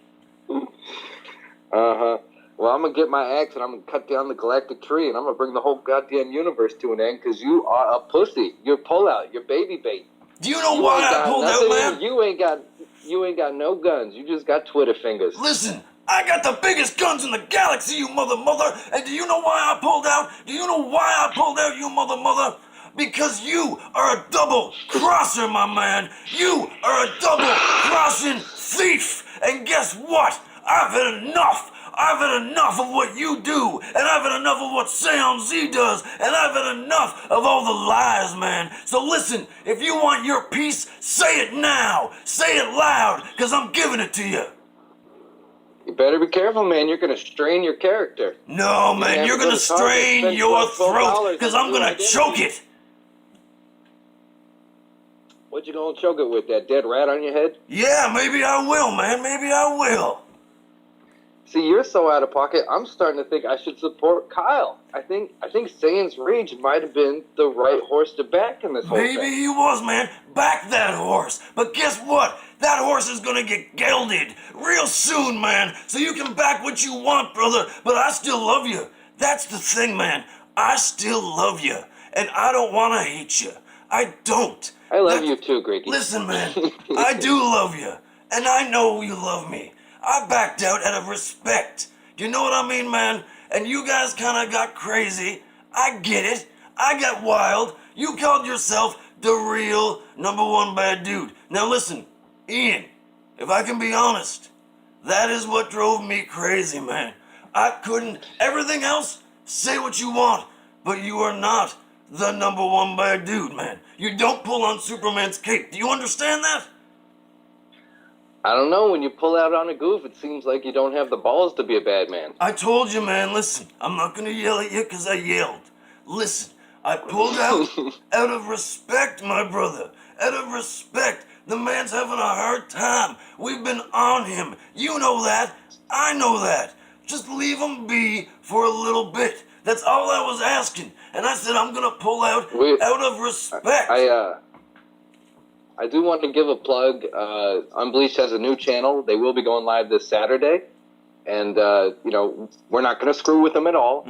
Uh-huh. Well, I'm gonna get my axe and I'm gonna cut down the galactic tree and I'm gonna bring the whole goddamn universe to an end because you are a pussy. You're pullout. You're baby bait. Do you know why I pulled out, man? You ain't got no guns. You just got Twitter fingers. Listen, I got the biggest guns in the galaxy, you mother. And do you know why I pulled out? Do you know why I pulled out, you mother? Because you are a double crosser, my man. You are a double crossing thief. And guess what? I've had enough. I've had enough of what you do, and I've had enough of what SaiyanZ does, and I've had enough of all the lies, man. So listen, if you want your piece, say it now. Say it loud, because I'm giving it to you. You better be careful, man. You're going to strain your character. No, man, you're going to strain your throat, because I'm going to choke it. What you going to choke it with, that dead rat on your head? Yeah, maybe I will, man. Maybe I will. See, you're so out of pocket, I'm starting to think I should support Kyle. I think SaiyanZ Rage might have been the right horse to back in this whole thing. Maybe he was, man. Back that horse. But guess what? That horse is gonna get gelded real soon, man. So you can back what you want, brother. But I still love you. That's the thing, man. I still love you. And I don't want to hate you. I don't. I love you too, Greggy. Listen, man. I do love you. And I know you love me. I backed out out of respect. Do you know what I mean, man? And you guys kind of got crazy. I get it. I got wild. You called yourself the real #1 bad dude. Now listen, Ian, if I can be honest, that is what drove me crazy, man. I couldn't. Everything else, say what you want, but you are not the #1 bad dude, man. You don't pull on Superman's cape. Do you understand that? I don't know, when you pull out on a goof, it seems like you don't have the balls to be a bad man. I told you, man, listen, I'm not gonna yell at you because I yelled. Listen, I pulled out of respect, my brother. Out of respect. The man's having a hard time. We've been on him. You know that. I know that. Just leave him be for a little bit. That's all I was asking. And I said I'm gonna pull out of respect. I do want to give a plug. Unbleached has a new channel. They will be going live this Saturday. And, we're not going to screw with him at all.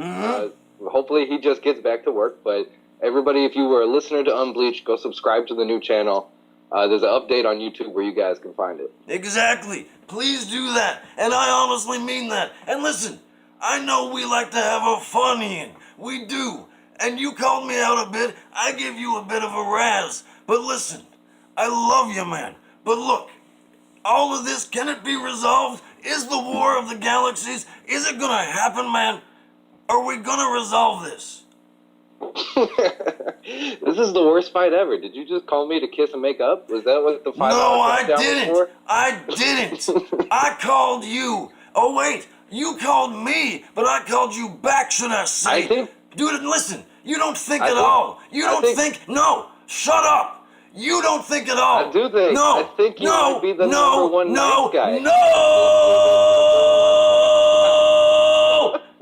Hopefully he just gets back to work. But everybody, if you were a listener to Unbleached, go subscribe to the new channel. There's an update on YouTube where you guys can find it. Exactly. Please do that. And I honestly mean that. And listen, I know we like to have our fun, Ian. We do. And you called me out a bit. I give you a bit of a razz. But listen, I love you, man. But look, all of this, can it be resolved? Is the War of the Galaxies, is it gonna happen, man? Are we gonna resolve this? This is the worst fight ever. Did you just call me to kiss and make up? Was that what the fight was? No, I didn't. I didn't. I called you. Oh, wait. You called me, but I called you back, should I say. Dude, listen. You don't think at all. You don't think. No. Shut up. You don't think at all. I do think. No. I think you might be the #1 nice guy. No.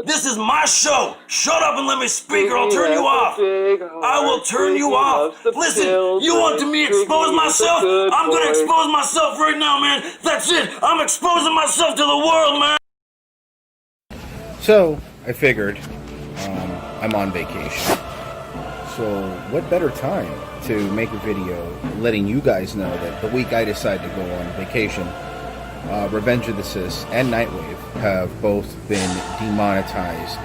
This is my show. Shut up and let me speak, or I'll turn you off. I will turn you off. Listen, you want me to expose myself? I'm going to expose myself right now, man. That's it. I'm exposing myself to the world, man. So, I figured I'm on vacation. So, what better time to make a video letting you guys know that the week I decide to go on vacation, Revenge of the Sis and Nightwave have both been demonetized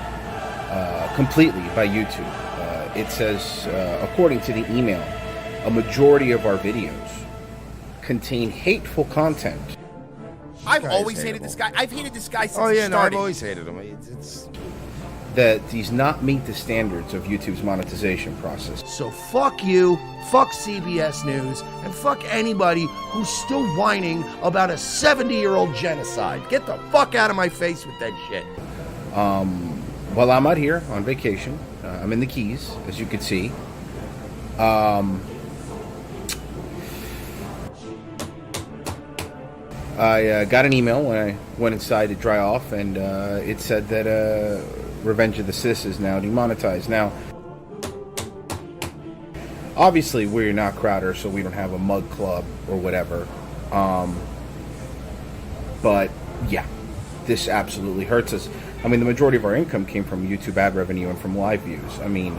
completely by YouTube. It says, according to the email, a majority of our videos contain hateful content. I've always hated this guy. I've hated this guy since he started. I've always hated him. That does not meet the standards of YouTube's monetization process. So fuck you, fuck CBS News, and fuck anybody who's still whining about a 70-year-old genocide. Get the fuck out of my face with that shit. While I'm out here on vacation, I'm in the Keys, as you can see. I got an email when I went inside to dry off, and it said that Revenge of the Sis is now demonetized. Now, obviously, we're not Crowder, so we don't have a mug club or whatever. But, yeah, this absolutely hurts us. I mean, the majority of our income came from YouTube ad revenue and from live views. I mean,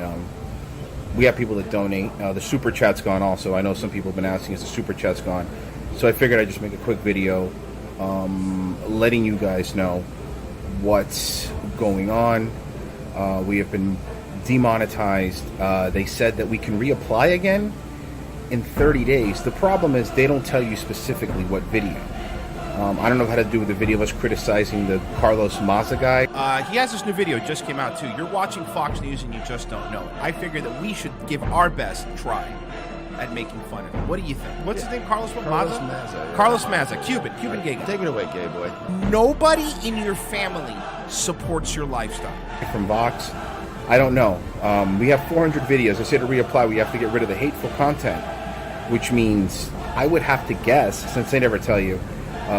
we have people that donate. The super chat's gone also. I know some people have been asking, is the super chat's gone? So I figured I'd just make a quick video letting you guys know what's going on. We have been demonetized. They said that we can reapply again in 30 days. The problem is they don't tell you specifically what video. I don't know how to do with the video of us criticizing the Carlos Maza guy. He has this new video, it just came out too. You're watching Fox News and you just don't know it. I figure that we should give our best try at making fun of him. What do you think? What's his name? Carlos Maza? Yeah. Carlos Maza, Cuban gay guy. Take it away, gay boy. Nobody in your family supports your lifestyle. From Vox, I don't know. We have 400 videos. I say to reapply, we have to get rid of the hateful content, which means I would have to guess, since they never tell you,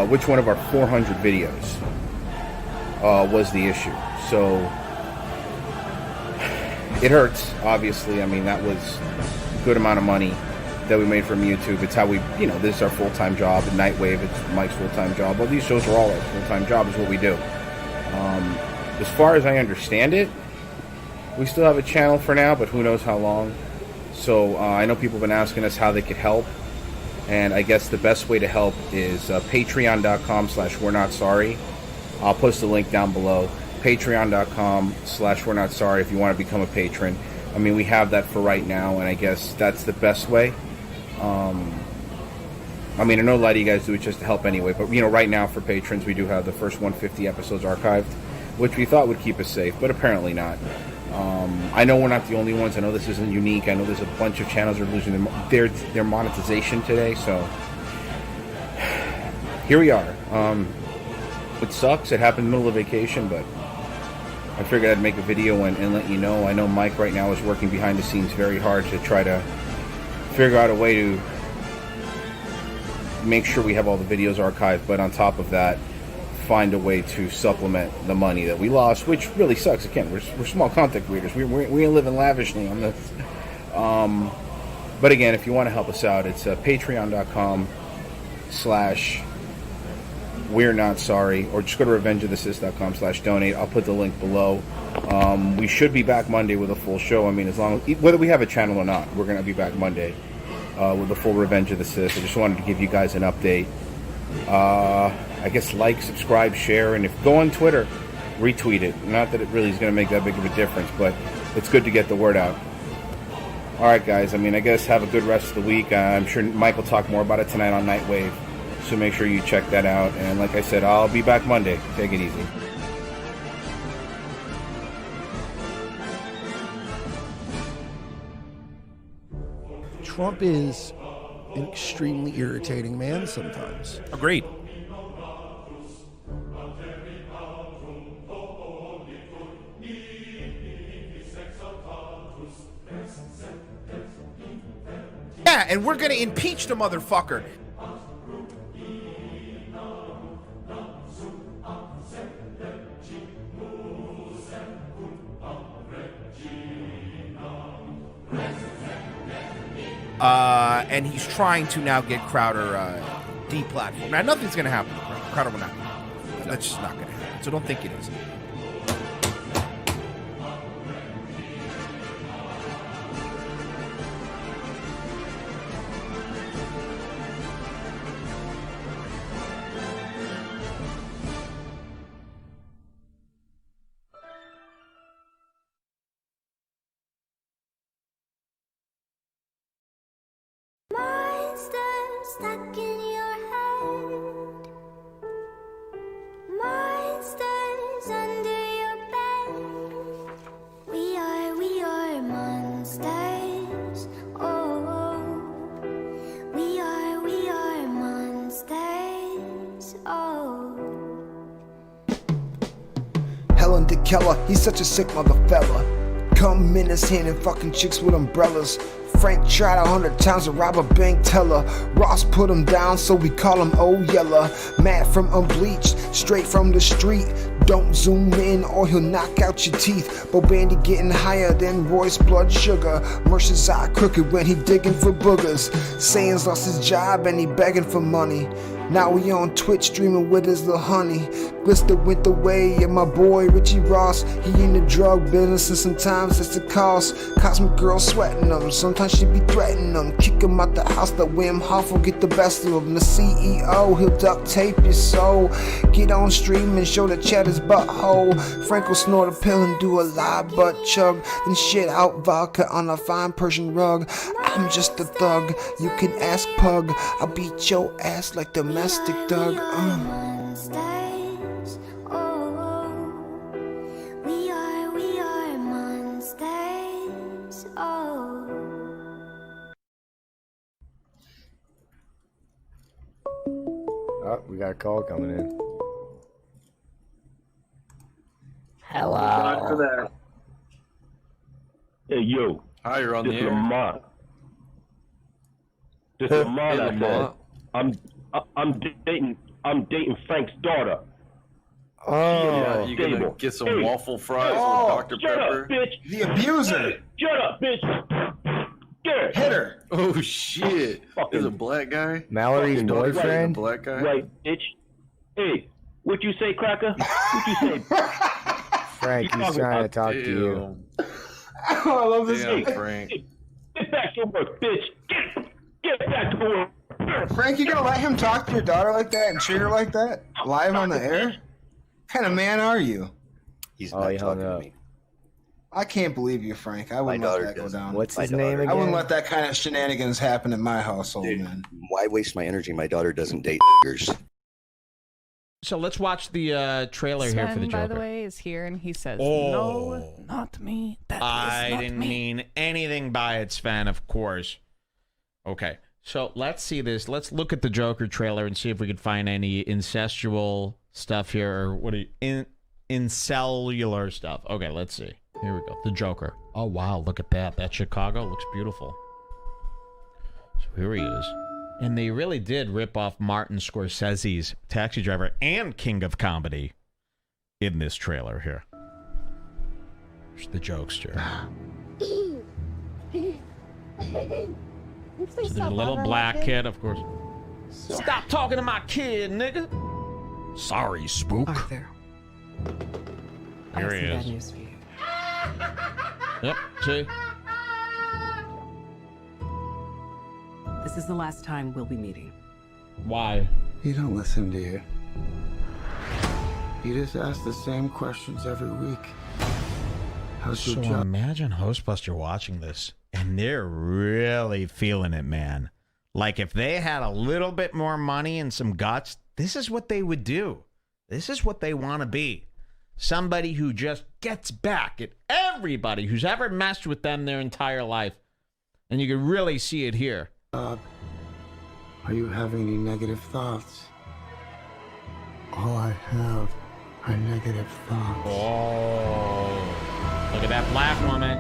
which one of our 400 videos was the issue. So it hurts, obviously. I mean, that was a good amount of money that we made from YouTube. It's how we, this is our full-time job. At Nightwave, it's Mike's full-time job. Well, these shows are all our full-time job, is what we do. As far as I understand it, we still have a channel for now, but who knows how long. So I know people have been asking us how they could help. And I guess the best way to help is patreon.com/we're-not-sorry. I'll post the link down below. Patreon.com/we're-not-sorry if you want to become a patron. I mean, we have that for right now, and I guess that's the best way. I mean, I know a lot of you guys do it just to help anyway, but, right now for patrons, we do have the first 150 episodes archived, which we thought would keep us safe, but apparently not. I know we're not the only ones. I know this isn't unique. I know there's a bunch of channels that are losing their monetization today, so here we are. It sucks. It happened in the middle of vacation, but I figured I'd make a video and let you know. I know Mike right now is working behind the scenes very hard to try to figure out a way to make sure we have all the videos archived, but on top of that, find a way to supplement the money that we lost, which really sucks. Again, we're small content creators. We ain't living lavishly on this. But again, if you want to help us out, it's patreon.com/we're-not-sorry, or just go to revengeofthesis.com/donate. I'll put the link below. We should be back Monday with a full show. I mean, whether we have a channel or not, we're going to be back Monday with the full Revenge of the Sis. I just wanted to give you guys an update. I guess like, subscribe, share, and if go on Twitter, retweet it. Not that it really is going to make that big of a difference, but it's good to get the word out. All right, guys. I mean, I guess have a good rest of the week. I'm sure Mike will talk more about it tonight on Nightwave, so make sure you check that out. And like I said, I'll be back Monday. Take it easy. Trump is an extremely irritating man sometimes. Agreed. Yeah, and we're gonna impeach the motherfucker. And he's trying to now get Crowder deplatformed. Now, nothing's gonna happen to Crowder. Crowder will not. That's just not gonna happen. So don't think it is. Stuck in your head, monsters under your bed. We are monsters. Oh, we are monsters. Oh. Helen DeKellar, he's such a sick mother fella. Come in his hand and fucking chicks with umbrellas. Frank tried 100 times to rob a bank teller. Ross put him down, so we call him Old Yeller. Matt from Unbleached, straight from the street. Don't zoom in or he'll knock out your teeth. Bo Bandy getting higher than Roy's blood sugar. Mercer's eye crooked when he digging for boogers. SaiyanZ lost his job and he begging for money. Now we on Twitch streaming with his little honey. Glister went the way of my boy Richie Ross. He in the drug business and sometimes it's the cost. Cosmic girl sweating them, sometimes she be threatening them. Kick him out the house, that Wim Hof will get the best of him. The CEO, he'll duct tape your soul. Get on stream and show the chat his butthole. Frank will snort a pill and do a live butt chug. Then shit out vodka on a fine Persian rug. I'm just a thug, you can ask Pug. I'll beat your ass like domestic Doug. Monsters, oh, we are monsters, oh. Oh, we got a call coming in. Hello. God for that. Hey, yo. Hi, you're on this the air. Lamont. This Lamont, I said. I'm dating Frank's daughter. Yeah, you gonna get some waffle fries with Dr. Shut Pepper? up, bitch. The abuser. Shut up, bitch. Get Hit her. Oh shit. There's a black guy. Mallory's Fucking daughter's dating a boyfriend? Black guy. Right, bitch. Hey, what you say, cracker? What you say? Frank, he's trying to talk to you. Oh, I love this Damn, guy. Frank. Get back to work, bitch. Get back to work. Frank, you gonna let him talk to your daughter like that and treat her like that? Live on the air? What kind of man are you? He's not talking to me. I can't believe you, Frank. I wouldn't let that go doesn't. down. What's his name I wouldn't again? let that kind of shenanigans happen in my household, man. Why waste my energy? My daughter doesn't date niggers. So let's watch the trailer here for the Sven, by Joker. the way, is here and he says, Oh. "No, not me. That is I not didn't me." mean anything by it, Sven, of course. Okay, so let's see this. Let's look at the Joker trailer and see if we can find any incestual stuff here, or what are you, incellular stuff. Okay, let's see. Here we go. The Joker. Oh, wow, look at that. That Chicago looks beautiful. So here he is. And they really did rip off Martin Scorsese's Taxi Driver and King of Comedy in this trailer here. There's the jokester. So there's a little black kid, of course. Stop talking to my kid, nigga. Sorry, spook. Arthur. Here he I have some is. bad news for you. Yep, see? This is the last time we'll be meeting. Why? You don't listen, do you? You just ask the same questions every week. How's So your job? imagine Hostbuster watching this, and they're really feeling it, man. Like, if they had a little bit more money and some guts, this is what they would do. This is what they want to be. Somebody who just gets back at everybody who's ever messed with them their entire life. And you can really see it here. Are you having any negative thoughts? All I have are negative thoughts. Oh. Look at that black woman.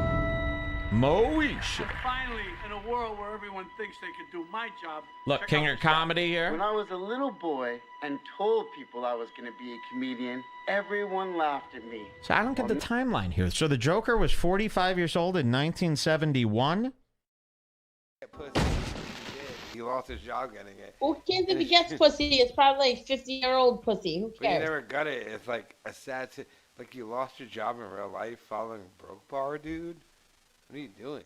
Moesha. Finally, in a world where everyone thinks they can do my job. Look, King of Comedy here. When I was a little boy and told people I was going to be a comedian, everyone laughed at me. So I don't get the timeline here. So the Joker was 45 years old in 1971? He lost his job getting it. Who cares if he gets pussy? It's probably like 50-year-old pussy. Who But you cares? never got it. It's like a sad, like you lost your job in real life following broke bar, dude. What are you doing?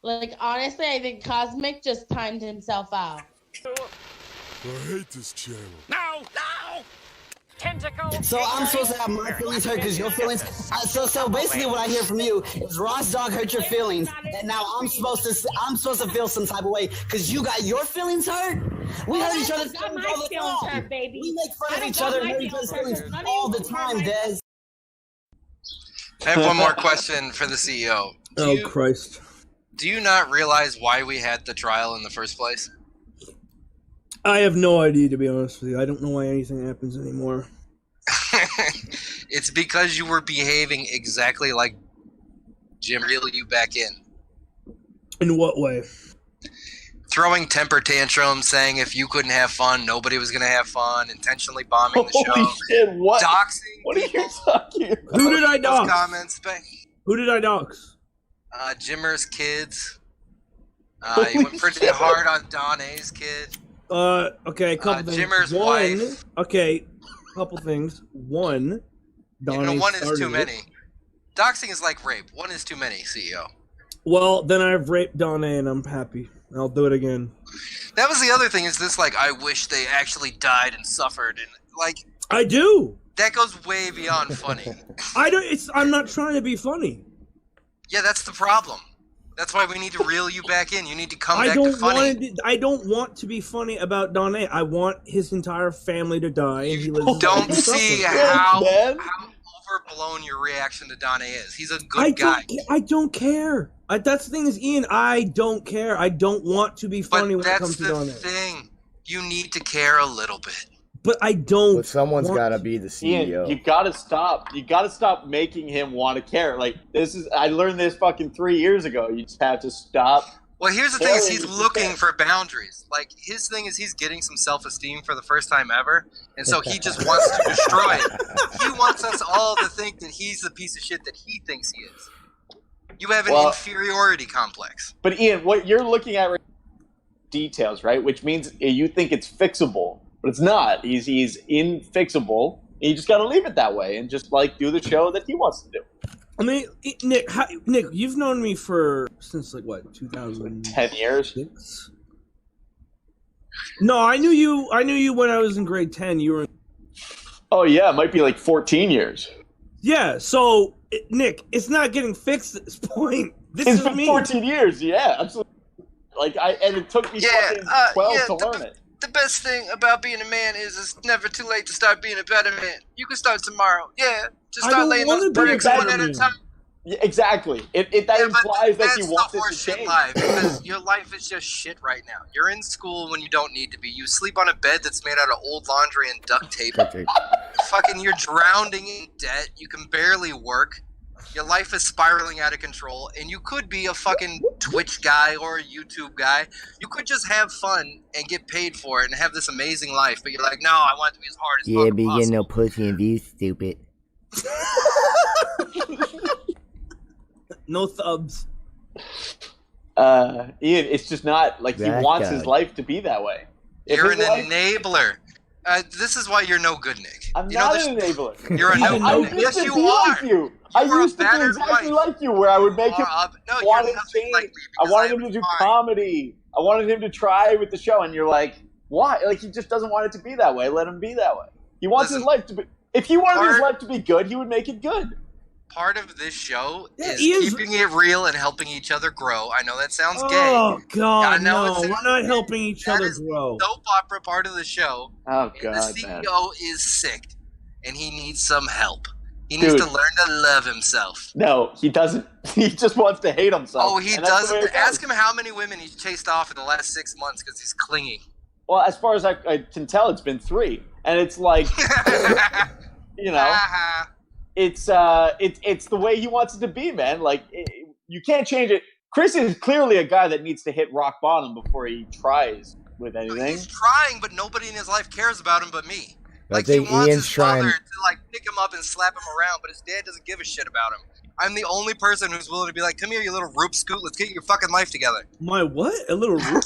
Like, honestly, I think Cosmic just timed himself out. I hate this channel. No! No! Tentacle! So I'm supposed to have my feelings hurt because your feelings. So basically, what I hear from you is Ross Dog hurt your feelings, and now I'm supposed to feel some type of way because you got your feelings hurt. We hurt each other's feelings all the time. Baby. We make fun of each other and hurt each other's feelings all the time, Des. I have one more question for the CEO. Christ. Do you not realize why we had the trial in the first place? I have no idea, to be honest with you. I don't know why anything happens anymore. It's because you were behaving exactly like Jim reeled you back in. In what way? Throwing temper tantrums, saying if you couldn't have fun, nobody was going to have fun, intentionally bombing the show. Holy shit, what? Doxing. What are you talking about? Who did I dox? Comments, Who did I dox? Jimmer's kids. You went pretty hard on Don A's kid. Okay, a couple things. Jimmer's One, wife. okay, couple things. One, Donnie One is started too it. many. Doxing is like rape. One is too many, CEO. Well, then I've raped Donnie and I'm happy. I'll do it again. That was the other thing. Is this like I wish they actually died and suffered and like I do. that goes way beyond funny. I don't. I'm not trying to be funny. Yeah, that's the problem. That's why we need to reel you back in. You need to come I back to don't funny. want. I don't want to be funny about Donnie. I want his entire family to die, and he lives. Don't in see suffering. how overblown your reaction to Dane is. He's a good guy. I don't care. That's the thing is, Ian. I don't care. I don't want to be funny when it comes to Donnie. That's the thing. You need to care a little bit. But I don't. But someone's want got to be the CEO. Ian, you gotta stop. You gotta stop making him want to care. Like this is. I learned this fucking 3 years ago. You just have to stop. Well, here's the thing: is he's looking for boundaries. Like his thing is he's getting some self-esteem for the first time ever, and so he just wants to destroy it. He wants us all to think that he's the piece of shit that he thinks he is. You have an inferiority complex. But Ian, what you're looking at right now, details, right? Which means you think it's fixable, but it's not. He's infixable. And you just got to leave it that way and just like do the show that he wants to do. I mean, Nick, you've known me since like what, 10 years? No, I knew you when I was in grade 10. You were. Oh yeah, it might be like 14 years. Yeah. So, Nick, it's not getting fixed at this point. It's been 14 years. Yeah, absolutely. And it took me fucking 12 to learn it. The best thing about being a man is it's never too late to start being a better man. You can start tomorrow. Yeah, just start laying those bricks one at a time. Yeah, exactly. That implies that he wants it to change. Life, because your life is just shit right now. You're in school when you don't need to be. You sleep on a bed that's made out of old laundry and duct tape. Fucking, you're drowning in debt. You can barely work. Your life is spiraling out of control, and you could be a fucking Twitch guy or a YouTube guy. You could just have fun and get paid for it and have this amazing life, but you're like, no, I want it to be as hard as Yeah, be getting no pussy and views, stupid. No thumbs. Ian, it's just not like he wants his life to be that way. You're an enabler. This is why you're no good, Nick. I'm not an enabler. You're a no good Nick. Yes, you are. I used to be exactly like you, where I would make him want to change. I wanted him to do comedy. I wanted him to try with the show, and you're like, why? Like, he just doesn't want it to be that way. Let him be that way. He wants his life to be. If he wanted his life to be good, he would make it good. Part of this show is keeping it real and helping each other grow. I know that sounds gay. Oh God, no! We're not helping each other grow. Soap opera part of the show. Oh God, the CEO is sick, and he needs some help. He needs to learn to love himself. No, he doesn't. He just wants to hate himself. Oh, he doesn't. Ask him how many women he's chased off in the last 6 months because he's clingy. Well, as far as I can tell, it's been 3, and it's like, you know. It's the way he wants it to be, man. Like, you can't change it. Chris is clearly a guy that needs to hit rock bottom before he tries with anything. He's trying, but nobody in his life cares about him but me. I think Ian's trying to like pick him up and slap him around, but his dad doesn't give a shit about him. I'm the only person who's willing to be like, come here, you little Rube Scoot, let's get your fucking life together. My what? A little Rube?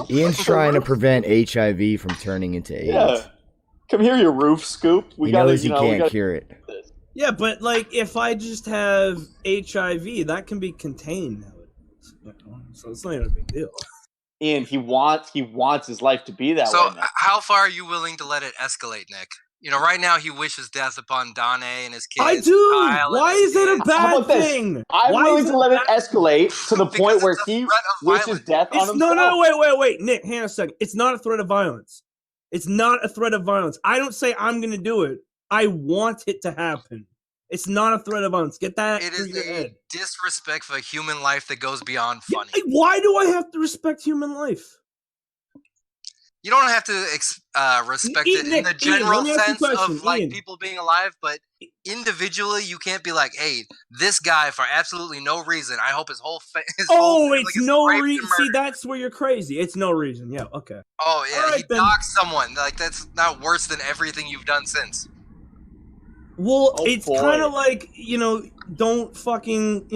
Ian's trying to prevent HIV from turning into AIDS. Yeah. Come here, you roof scoop. He knows he can't cure it. Yeah, but like if I just have HIV, that can be contained nowadays. So it's not even a big deal. Ian, he wants his life to be that way. So how far are you willing to let it escalate, Nick? You know, right now he wishes death upon Dane and his kids. I do. Why is it a bad thing? I'm willing to let it escalate to the point where he wishes death on himself. No, wait, Nick, hang on a second. It's not a threat of violence. It's not a threat of violence. I don't say I'm going to do it. I want it to happen. It's not a threat of violence. Get that through your head. It is a disrespect for human life that goes beyond funny. Why do I have to respect human life? You don't have to respect it in the general sense of like people being alive, but individually, you can't be like, "Hey, this guy for absolutely no reason. I hope his whole it's no reason. See, that's where you're crazy. It's no reason. Yeah, okay. Oh yeah, he doxed someone. Like that's not worse than everything you've done since. Well, it's kind of like, don't fucking,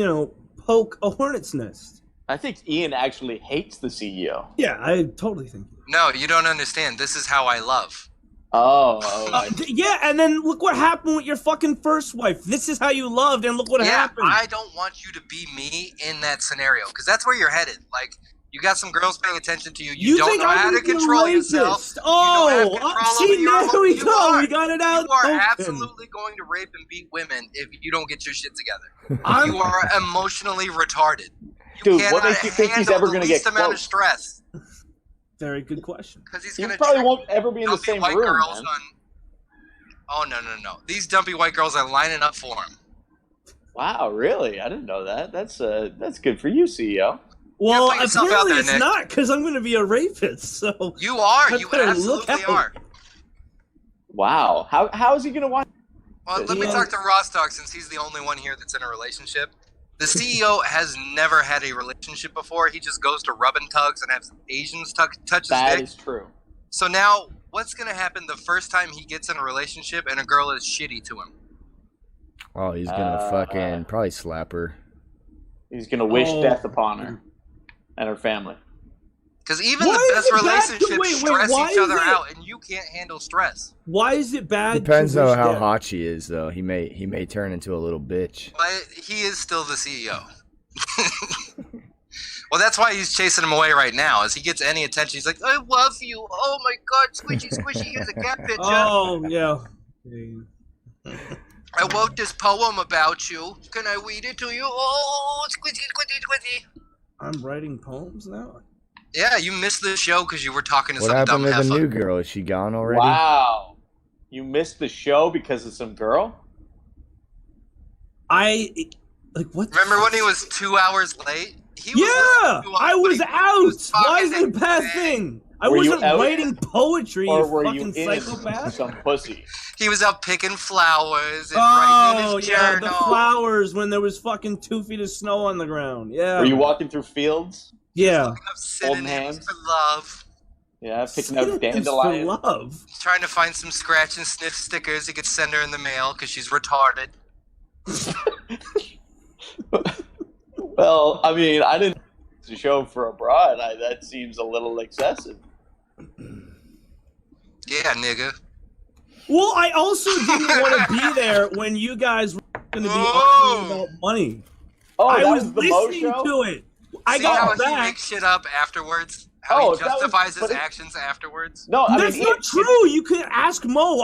poke a hornet's nest. I think Ian actually hates the CEO. Yeah, I totally think. No, you don't understand. This is how I love. Yeah, and then look what happened with your fucking first wife. This is how you loved, and look what happened. I don't want you to be me in that scenario, because that's where you're headed. Like, you got some girls paying attention to you. You don't think know I'm how to gonna be a control yourself. racist? Oh, you don't have control see, over your now emotions. we You go. are. We got it out You are open. absolutely going to rape and beat women if you don't get your shit together. You are emotionally retarded. You Dude, what makes you think he's ever going to get least amount of close? stress. Very good question. Because he's He going to probably won't ever be in the same white room, girls man. on. Oh no! These dumpy white girls are lining up for him. Wow, really? I didn't know that. That's good for you, CEO. Well, put yourself out apparently there, it's Nick. not, because I'm going to be a rapist. So You are. I You better absolutely look out. are. Wow. How is he going to watch? Well, let me talk to Ross Dog, since he's the only one here that's in a relationship. The CEO has never had a relationship before. He just goes to rub and tugs and has Asians touch his That dick. is true. So now, what's going to happen the first time he gets in a relationship and a girl is shitty to him? Oh, he's gonna fucking probably slap her. He's going to wish death upon her and her family. Because even Why the is best it bad to- relationships wait, stress why each is other it- out, and you can't handle stress. Why is it bad? Depends to though wish how death? hot she is though. He may turn into a little bitch. But he is still the CEO. Well, that's why he's chasing him away right now. As he gets any attention, he's like, "I love you. Oh my God, squishy, squishy. Here's a cat picture. Oh yeah. I wrote this poem about you. Can I read it to you? Oh, squishy, squishy, squishy." I'm writing poems now. Yeah, you missed the show because you were talking to What some dumb happened to the heifer. new girl? Is she gone already? Wow. You missed the show because of some girl? What? Remember when he was 2 hours late? He Yeah, was I was out. Why is it a bad thing? I Were you wasn't out? writing poetry, Or you were fucking you in psychopath. some pussy? He was out picking flowers and writing in Oh his yeah, journal. the flowers when there was fucking 2 feet of snow on the ground. Yeah. Were you walking through fields? Yeah. Holding hands? For love. Yeah, picking out Synonyms for dandelions. love. He's trying to find some scratch and sniff stickers he could send her in the mail because she's retarded. Well, I mean, I didn't the show for a broad. That seems a little excessive. Yeah, nigga. Well, I also didn't want to be there when you guys were going to be Oh. arguing about money. Oh, I that was was the Mo listening show? to it. I See how got he back. makes shit up afterwards? How Oh, he that was- justifies his but it- actions afterwards? No, I That's mean, not true. You can ask Mo.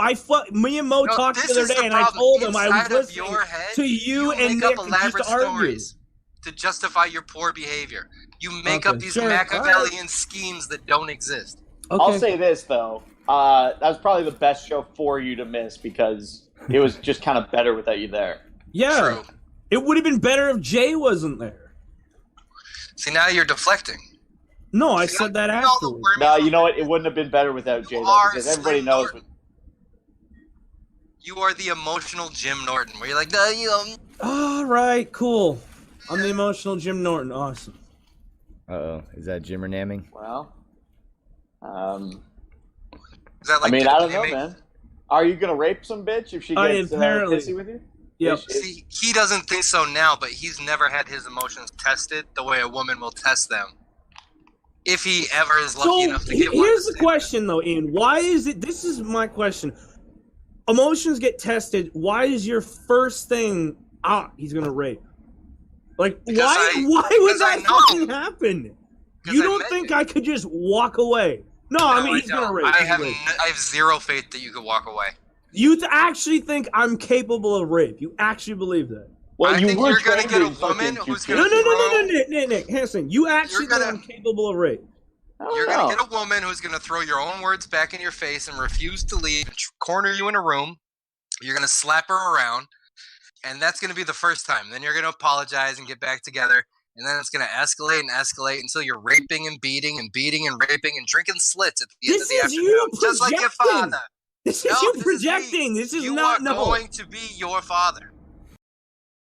Me and Mo No, talked this the other is the day, and I problem. told him I was Inside of listening your head, to you and make Nick up and used elaborate to argue. stories to justify your poor behavior. You make Okay, up these sure, Machiavellian schemes that don't exist. I'll say this though, that was probably the best show for you to miss because it was just kind of better without you there. Yeah. True. It would have been better if Jay wasn't there. See, now you're deflecting. No, I said that afterwards. No, you know what? It wouldn't have been better without Jay though, are because everybody Slim knows. You are the emotional Jim Norton, where you're like, no, you know, All right, cool. I'm the emotional Jim Norton. Awesome. Uh-oh. Is that Jimmer namming? Well, is that like I mean, I don't Jim know, Naming? man. Are you gonna rape some bitch if she I gets apparently- pissy with you? Yep. See, he doesn't think so now, but he's never had his emotions tested the way a woman will test them. If he ever is lucky So enough to get one. here's the question, though, Ian. Why is it? This is my question. Emotions get tested. Why is your first thing? He's gonna rape. Like, why? Why would because I that know. fucking happen? 'Cause You I don't met think you. I could just walk away? No, I mean he's gonna don't. rape. I He's have, gonna rape. I have zero faith that you could walk away. You actually think I'm capable of rape? You actually believe that? Well, I you think were you're gonna trained get a in fucking woman who's jujitsu. No, gonna Nick, Hanson. You actually think I'm capable of rape? You're gonna get a woman who's gonna throw your own words back in your face and refuse to leave, and corner you in a room. You're gonna slap her around, and that's gonna be the first time. Then you're gonna apologize and get back together, and then it's gonna escalate and escalate until you're raping and beating and beating and raping and drinking slits at the end of the This is you afternoon, just like your projecting. father. This is No, you this is me. projecting. This is You not are no. going to be your father.